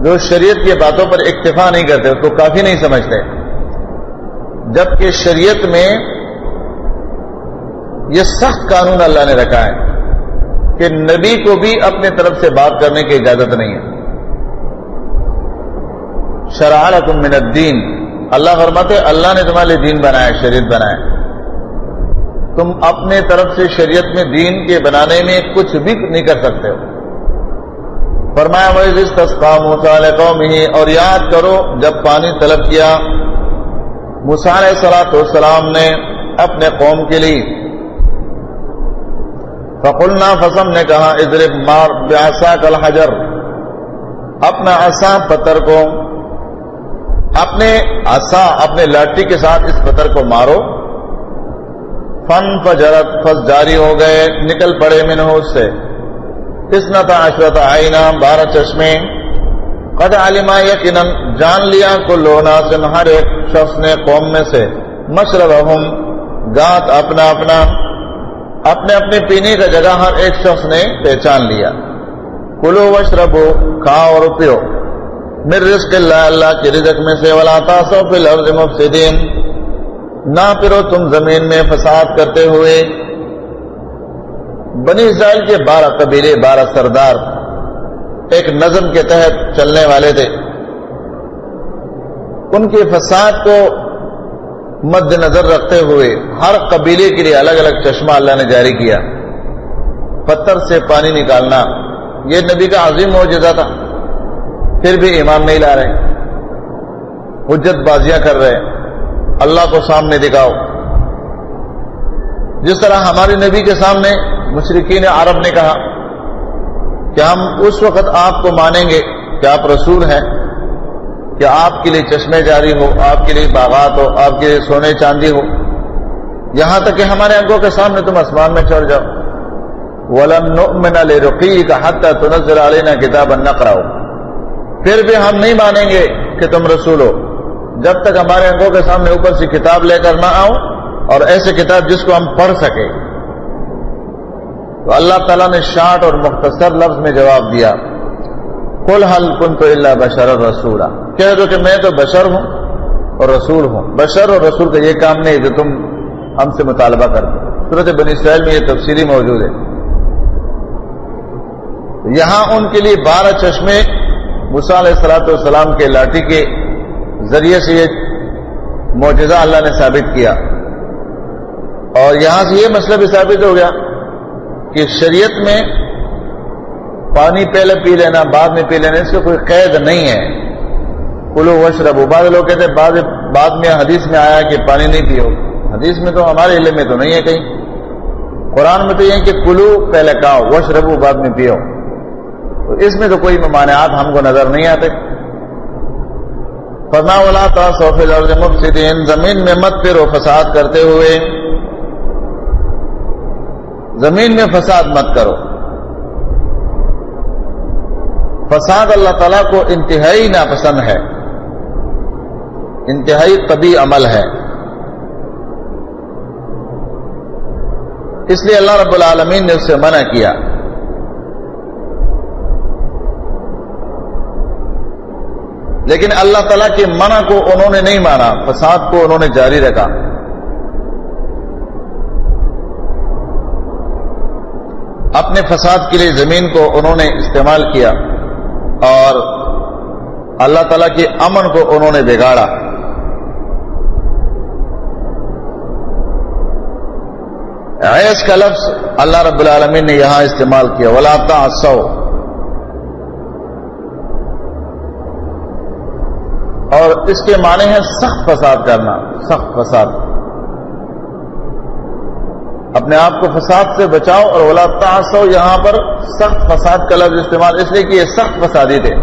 Speaker 1: جو شریعت کی باتوں پر اکتفا نہیں کرتے، اس کو کافی نہیں سمجھتے، جبکہ شریعت میں یہ سخت قانون اللہ نے رکھا ہے کہ نبی کو بھی اپنے طرف سے بات کرنے کی اجازت نہیں ہے۔ شرع لکم من الدین، اللہ فرماتے اللہ نے تمہارے لیے دین بنایا، شریعت بنایا، تم اپنے طرف سے شریعت میں دین کے بنانے میں کچھ بھی نہیں کر سکتے ہو۔ فرمایا وَإِذِ اسْتَسْقَىٰ مُوسَىٰ لِقَوْمِهِ، اور یاد کرو جب پانی طلب کیا موسیٰ علیہ السلام نے اپنے قوم کے لیے، فَقُلْنَا، فَسم نے کہا، اضرب مار بِعَصَاكَ الْحَجَرَ، اپنا عصا پتھر کو، اپنے عصا اپنے لاٹھی کے ساتھ اس پتھر کو مارو، فَانْفَجَرَتْ، پس جاری ہو گئے، نکل پڑے منہ اس سے، 12 عینا، 12 چشمے، قد علما، یقیناً جان لیا، کل اناس، ہر ایک شخص نے قوم میں سے، مشربہم، گات اپنا اپنا، اپنے اپنے پینے کا جگہ ہر ایک شخص نے پہچان لیا۔ کلو واشربو، کھاؤ اور پیو، من رزق اللہ، اللہ کے رزق میں سے، ولا تعصوا فی الارض مفسدین، نہ پھرو تم زمین میں فساد کرتے ہوئے۔ بنی اسرائیل کے 12 قبیلے، 12 سردار ایک نظم کے تحت چلنے والے تھے، ان کے فساد کو مد نظر رکھتے ہوئے ہر قبیلے کے لیے الگ الگ چشمہ اللہ نے جاری کیا، پتھر سے پانی نکالنا، یہ نبی کا عظیم معجزہ تھا، پھر بھی ایمان نہیں لا رہے، حجت بازیاں کر رہے، اللہ کو سامنے دکھاؤ۔ جس طرح ہمارے نبی کے سامنے مشرکین عرب نے کہا کہ ہم اس وقت آپ کو مانیں گے کہ آپ رسول ہیں، کہ آپ کے لیے چشمے جاری ہو، آپ کے لیے باغات ہو، آپ کے لیے سونے چاندی ہو، یہاں تک کہ ہمارے آنکھوں کے سامنے تم آسمان میں چڑھ جاؤ۔ وَلَن نُؤْمِنَ لِرُقِيِّكَ حَتَّى تُنَزِّلَ عَلَيْنَا كِتَابًا نَقْرَؤُ، پھر بھی ہم نہیں مانیں گے کہ تم رسول ہو جب تک ہمارے آنکھوں کے سامنے اوپر سے کتاب لے کر نہ آؤ، اور ایسے کتاب جس کو ہم پڑھ سکے۔ تو اللہ تعالیٰ نے شارٹ اور مختصر لفظ میں جواب دیا، قُلْ هَلْ كُنْتُ إِلَّا بَشَرًا رَسُولًا، کہہ دو کہ میں تو بشر ہوں اور رسول ہوں۔ بشر اور رسول کا یہ کام نہیں جو تم ہم سے مطالبہ کرتے۔ سورۃ بنی اسرائیل میں یہ تفصیلی موجود ہے۔ یہاں ان کے لیے 12 چشمے موسیٰ علیہ السلام کے لاٹھی کے ذریعے سے یہ معجزہ اللہ نے ثابت کیا، اور یہاں سے یہ مسئلہ بھی ثابت ہو گیا کہ شریعت میں پانی پہلے پی لینا بعد میں پی لینا اس سے کوئی قید نہیں ہے۔ کلو واشربوا، بعض لوگ کہتے ہیں بعد میں حدیث میں آیا کہ پانی نہیں پیو، حدیث میں تو ہمارے علم میں تو نہیں ہے کہیں، قرآن میں تو یہ ہے کہ کلو پہلے کھاؤ واشربوا بعد میں پیو، تو اس میں تو کوئی ممانعات ہم کو نظر نہیں آتے۔ فرمایا وَلَا تَعْثَوْا فِي الْأَرْضِ مُفْسِدِينَ، زمین میں مت پھرو فساد کرتے ہوئے، زمین میں فساد مت کرو۔ فساد اللہ تعالیٰ کو انتہائی ناپسند ہے، انتہائی طبیعی عمل ہے، اس لیے اللہ رب العالمین نے اس سے منع کیا۔ لیکن اللہ تعالیٰ کے منع کو انہوں نے نہیں مانا، فساد کو انہوں نے جاری رکھا۔ اپنے فساد کے لیے زمین کو انہوں نے استعمال کیا، اور اللہ تعالیٰ کے امن کو انہوں نے بگاڑا۔ عیش کا لفظ اللہ رب العالمین نے یہاں استعمال کیا، وَلَا تَعْثَوْا، اور اس کے معنی ہے سخت فساد کرنا، سخت فساد، اپنے آپ کو فساد سے بچاؤ۔ اور وَلَا تَعْثَوْا یہاں پر سخت فساد کا لفظ استعمال اس لیے کہ یہ سخت فسادی تھے،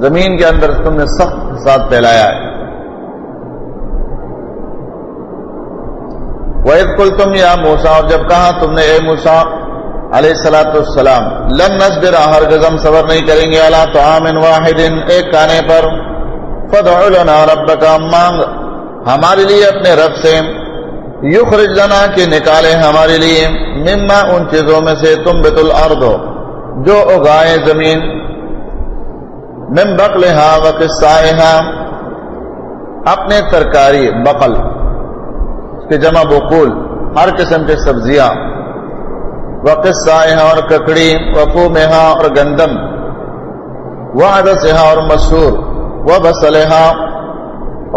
Speaker 1: زمین کے اندر تم نے سخت فساد پھیلایا ہے۔ وَإِذْ قُلْتُمْ يَا مُوسَىٰ، اور جب کہا تم نے اے موسیٰ علیہ السلام، لَن نَصْبِرَ، ہرگز ہم صبر نہیں کریں گے، عَلَىٰ طَعَامٍ وَاحِدٍ، ایک کھانے پر، فَادْعُ لَنَا رَبَّكَ، مانگ ہمارے لیے اپنے رب سے، یخرج لنا، کہ نکالے ہمارے لیے، مما، ان چیزوں میں سے، تنبت الارض، جو اگائے زمین، من بقلها وقثائها، اپنے ترکاری، بقل اس کے جمع بقول، ہر قسم کے سبزیاں، وقثائها اور ککڑی، وفومها اور گندم، وعدسها اور مسور، وبصلها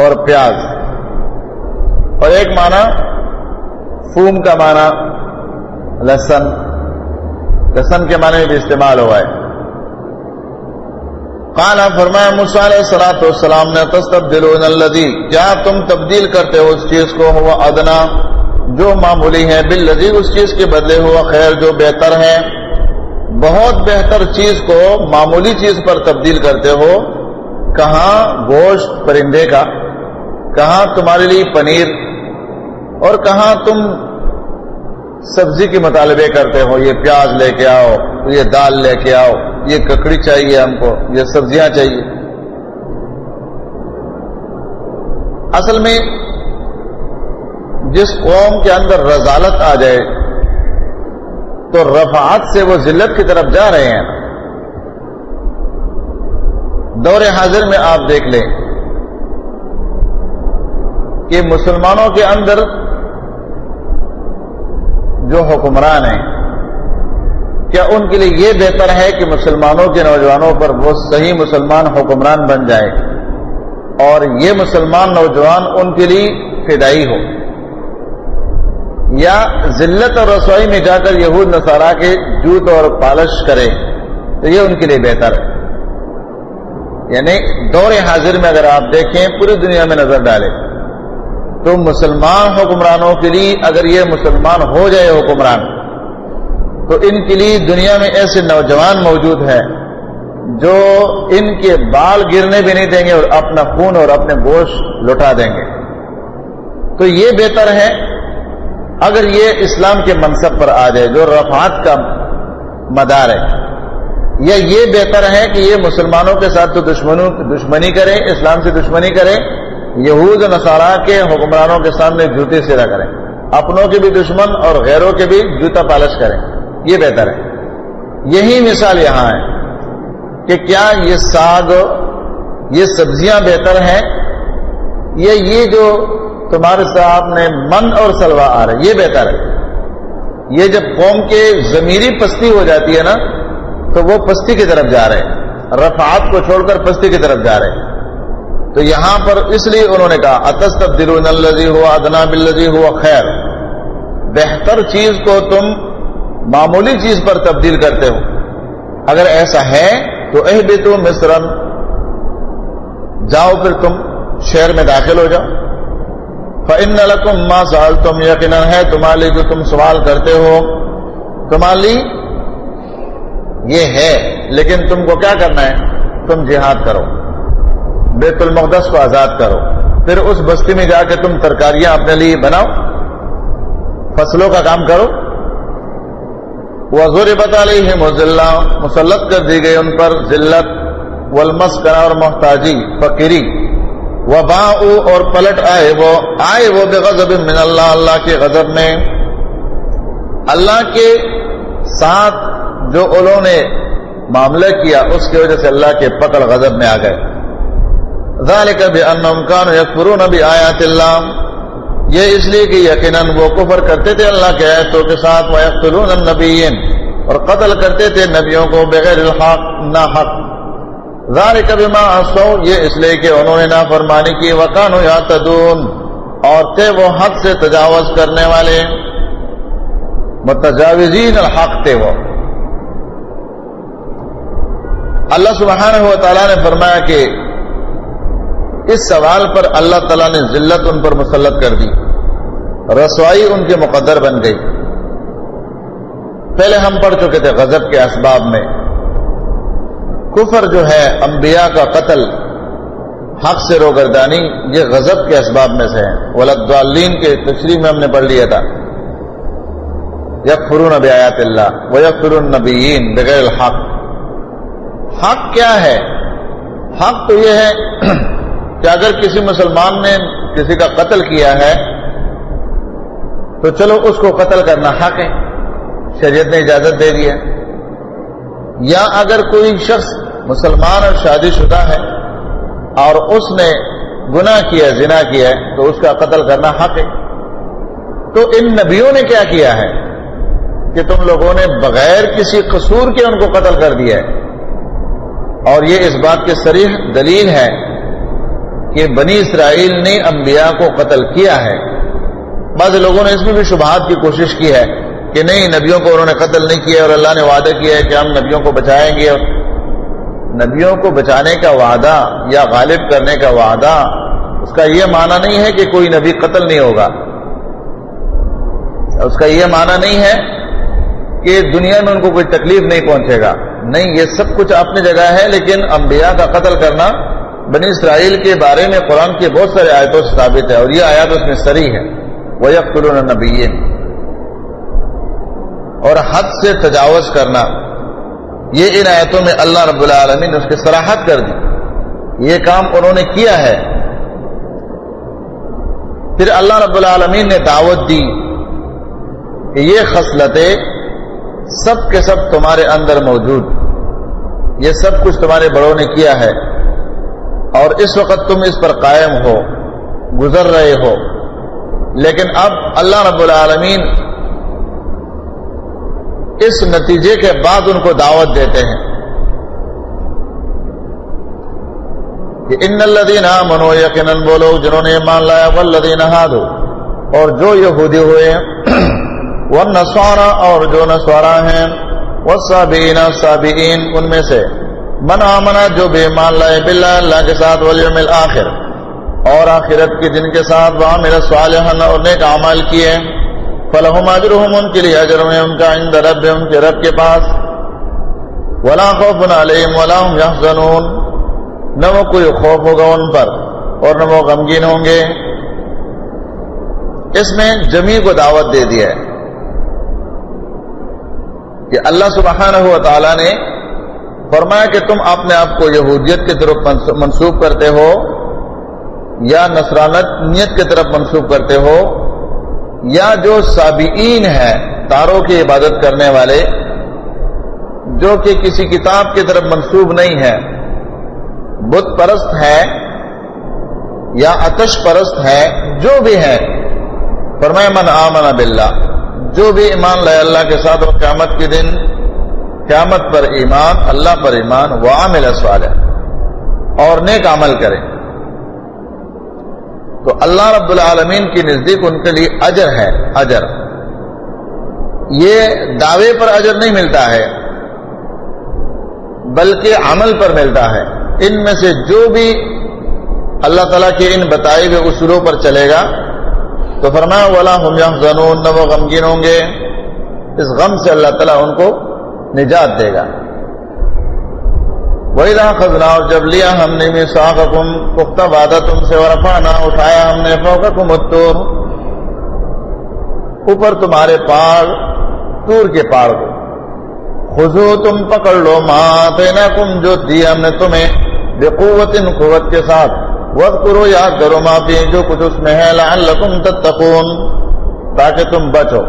Speaker 1: اور پیاز۔ اور ایک معنی فوم کا معنی لہسن، لہسن کے معنی میں بھی استعمال ہوا ہے۔ قال، فرمایا موسیٰ علیہ السلام نے، تستبدلون الذی، کیا تم تبدیل کرتے ہو اس چیز کو، ہوا ادنا، جو معمولی ہے، بالذی، اس چیز کے بدلے، ہوا خیر، جو بہتر ہے۔ بہت بہتر چیز کو معمولی چیز پر تبدیل کرتے ہو، کہاں گوشت پرندے کا، کہاں تمہارے لیے پنیر، اور کہاں تم سبزی کے مطالبے کرتے ہو، یہ پیاز لے کے آؤ، یہ دال لے کے آؤ، یہ ککڑی چاہیے ہم کو، یہ سبزیاں چاہیے۔ اصل میں جس قوم کے اندر رذالت آ جائے تو رفعت سے وہ ذلت کی طرف جا رہے ہیں۔ دور حاضر میں آپ دیکھ لیں کہ مسلمانوں کے اندر جو حکمران ہیں، کیا ان کے لیے یہ بہتر ہے کہ مسلمانوں کے نوجوانوں پر وہ صحیح مسلمان حکمران بن جائے اور یہ مسلمان نوجوان ان کے لیے فدائی ہو، یا ذلت اور رسوائی میں جا کر یہود نصارہ کے جوت اور پالش کرے؟ تو یہ ان کے لیے بہتر ہے۔ یعنی دور حاضر میں اگر آپ دیکھیں، پوری دنیا میں نظر ڈالیں تو مسلمان حکمرانوں کے لیے، اگر یہ مسلمان ہو جائے حکمران، تو ان کے لیے دنیا میں ایسے نوجوان موجود ہیں جو ان کے بال گرنے بھی نہیں دیں گے اور اپنا خون اور اپنے گوشت لٹا دیں گے۔ تو یہ بہتر ہے اگر یہ اسلام کے منصب پر آ جائے جو رفعت کا مدار ہے، یا یہ بہتر ہے کہ یہ مسلمانوں کے ساتھ تو دشمنی کرے، اسلام سے دشمنی کرے، یہود و نصارا کے حکمرانوں کے سامنے جوتے سیدھا کریں، اپنوں کے بھی دشمن اور غیروں کے بھی جوتا پالش کریں، یہ بہتر ہے۔ یہی مثال یہاں ہے کہ کیا یہ ساگ، یہ سبزیاں بہتر ہیں، یا یہ جو تمہارے سامنے من اور سلوا آ رہا ہے یہ بہتر ہے؟ یہ جب قوم کے ضمیری پستی ہو جاتی ہے نا تو وہ پستی کی طرف جا رہے ہیں، رفعات کو چھوڑ کر پستی کی طرف جا رہے ہیں۔ تو یہاں پر اس لیے انہوں نے کہا اتستبدلون الذی هو ادنی بالذی هو خیر، بہتر چیز کو تم معمولی چیز پر تبدیل کرتے ہو۔ اگر ایسا ہے تو اہبطوا مصرا، جاؤ پھر تم شہر میں داخل ہو جاؤ۔ فإن لکم ما سألتم، یقینا ہے تمہارے لیے جو تم سوال کرتے ہو، تمہارے لیے یہ ہے، لیکن تم کو کیا کرنا ہے؟ تم جہاد کرو، بیت المقدس کو آزاد کرو، پھر اس بستی میں جا کے تم ترکاریاں اپنے لیے بناؤ، فصلوں کا کام کرو۔ وَضُرِبَتْ عَلَيْهِمُ الذِّلَّةُ، مسلط کر دی گئی ان پر ذلت، والمسکنہ اور محتاجی، فقیری، وباؤ اور پلٹ آئے وہ بغضب من اللہ، اللہ کے غضب میں، اللہ کے ساتھ جو انہوں نے معاملہ کیا اس کی وجہ سے اللہ کے پکڑ غضب میں آ گئے۔ ذالک بأنہم کانوا یکفرون بآیات اللہ، یہ اس لیے کہ یقیناً وہ کفر کرتے تھے اللہ کے آیتوں کے ساتھ، ویقتلون النبیین، اور قتل کرتے تھے نبیوں کو بغیر الحق، ناحق۔ ذالک بما عصوا، یہ اس لیے کہ انہوں نے نافرمانی کی، وکانوا یعتدون، اور تھے وہ حد سے تجاوز کرنے والے، متجاوزین الحق تھے وہ۔ اللہ سبحانہ و تعالیٰ نے فرمایا کہ اس سوال پر اللہ تعالیٰ نے ذلت ان پر مسلط کر دی، رسوائی ان کے مقدر بن گئی۔ پہلے ہم پڑھ چکے تھے غضب کے اسباب میں کفر جو ہے، انبیاء کا قتل، حق سے روگردانی، یہ غضب کے اسباب میں سے ہیں۔ وَلَضَّالِّينَ کے تشریح میں ہم نے پڑھ لیا تھا، یکفرون بآیات اللہ ویقتلون النبیین بغیر الحق۔ حق کیا ہے؟ حق تو یہ ہے کہ اگر کسی مسلمان نے کسی کا قتل کیا ہے تو چلو اس کو قتل کرنا حق ہے، شریعت نے اجازت دے دی ہے۔ یا اگر کوئی شخص مسلمان اور شادی شدہ ہے اور اس نے گناہ کیا، زنا کیا ہے، تو اس کا قتل کرنا حق ہے۔ تو ان نبیوں نے کیا کیا ہے کہ تم لوگوں نے بغیر کسی قصور کے ان کو قتل کر دیا ہے، اور یہ اس بات کی صریح دلیل ہے کہ بنی اسرائیل نے انبیاء کو قتل کیا ہے۔ بعض لوگوں نے اس میں بھی شبہات کی کوشش کی ہے کہ نہیں، نبیوں کو انہوں نے قتل نہیں کیا، اور اللہ نے وعدہ کیا ہے کہ ہم نبیوں کو بچائیں گے۔ نبیوں کو بچانے کا وعدہ یا غالب کرنے کا وعدہ، اس کا یہ معنی نہیں ہے کہ کوئی نبی قتل نہیں ہوگا، اس کا یہ معنی نہیں ہے کہ دنیا میں ان کو کوئی تکلیف نہیں پہنچے گا، نہیں، یہ سب کچھ اپنی جگہ ہے، لیکن انبیاء کا قتل کرنا بنی اسرائیل کے بارے میں قرآن کے بہت سارے آیتوں سے ثابت ہے، اور یہ آیات اس میں صریح ہے، وَيَقْتُلُونَ النَّبِيِّينَ، اور حد سے تجاوز کرنا، یہ ان آیتوں میں اللہ رب العالمین نے اس کی صراحت کر دی، یہ کام انہوں نے کیا ہے۔ پھر اللہ رب العالمین نے دعوت دی کہ یہ خصلتیں سب کے سب تمہارے اندر موجود، یہ سب کچھ تمہارے بڑوں نے کیا ہے، اور اس وقت تم اس پر قائم ہو، گزر رہے ہو، لیکن اب اللہ رب العالمین اس نتیجے کے بعد ان کو دعوت دیتے ہیں کہ ان الذین آمنوا، یقیناً وہ لوگ جنہوں نے ایمان لایا، والذین ہادوا، اور جو یہودی ہوئے، والنصارى، اور جو نصارا ہیں، والصابئین، صابئین، ان میں سے من آمنا، جو بے ایمان لائے، باللہ، اللہ کے ساتھ، والیوم الآخر، اور آخرت کے دن کے ساتھ، وعمل صالحا، اور نیک اعمال کیے، فلہم اجرہم، ان کے لیے اجر ہے ان کا، عند ربہم، ان کے رب کے پاس، ولا خوف علیہم ولا هم یحزنون، نہ وہ کوئی خوف ہوگا ان پر اور نہ وہ غمگین ہوں گے۔ اس میں جمی کو دعوت دے دیا ہے کہ اللہ سبحانہ و تعالی نے فرمایا کہ تم اپنے آپ کو یہودیت کی طرف منسوب کرتے ہو یا نصرانیت کی طرف منسوب کرتے ہو، یا جو سابئین ہیں تاروں کی عبادت کرنے والے جو کہ کسی کتاب کی طرف منسوب نہیں ہے، بت پرست ہے یا آتش پرست ہے، جو بھی ہے، فرمایا من آمن باللہ، جو بھی ایمان لائے اللہ کے ساتھ اور قیامت کے دن، قیامت پر ایمان، اللہ پر ایمان، وعمل صالح، اور نیک عمل کرے، تو اللہ رب العالمین کی نزدیک ان کے لیے اجر ہے۔ اجر یہ دعوے پر اجر نہیں ملتا ہے بلکہ عمل پر ملتا ہے۔ ان میں سے جو بھی اللہ تعالیٰ کے ان بتائے ہوئے اصولوں پر چلے گا تو فرمایا وَلَا هُمْ يَحْزَنُونَ، نہ وہ غمگین ہوں گے، اس غم سے اللہ تعالیٰ ان کو نجات دے گا۔ وَإِذَا أَخَذْنَا، اور جب لیا ہم نے مِيثَاقَكُمْ، پختہ وعدہ تم سے، وَرَفَعْنَا، اٹھایا ہم نے، فَوْقَكُمُ الطُّورَ، اوپر تمہارے پاڑ، طور کے پاڑ کو، خُذُوا، تم پکڑ لو، مَا آتَيْنَاكُمْ، جو دیا ہم نے تمہیں، بِقُوَّةٍ، قوت کے ساتھ، وَاذْكُرُوا، یاد کرو، مَا فِيهِ، جو کچھ اس میں ہے، لَعَلَّكُمْ تَتَّقُونَ، تاکہ تم بچو۔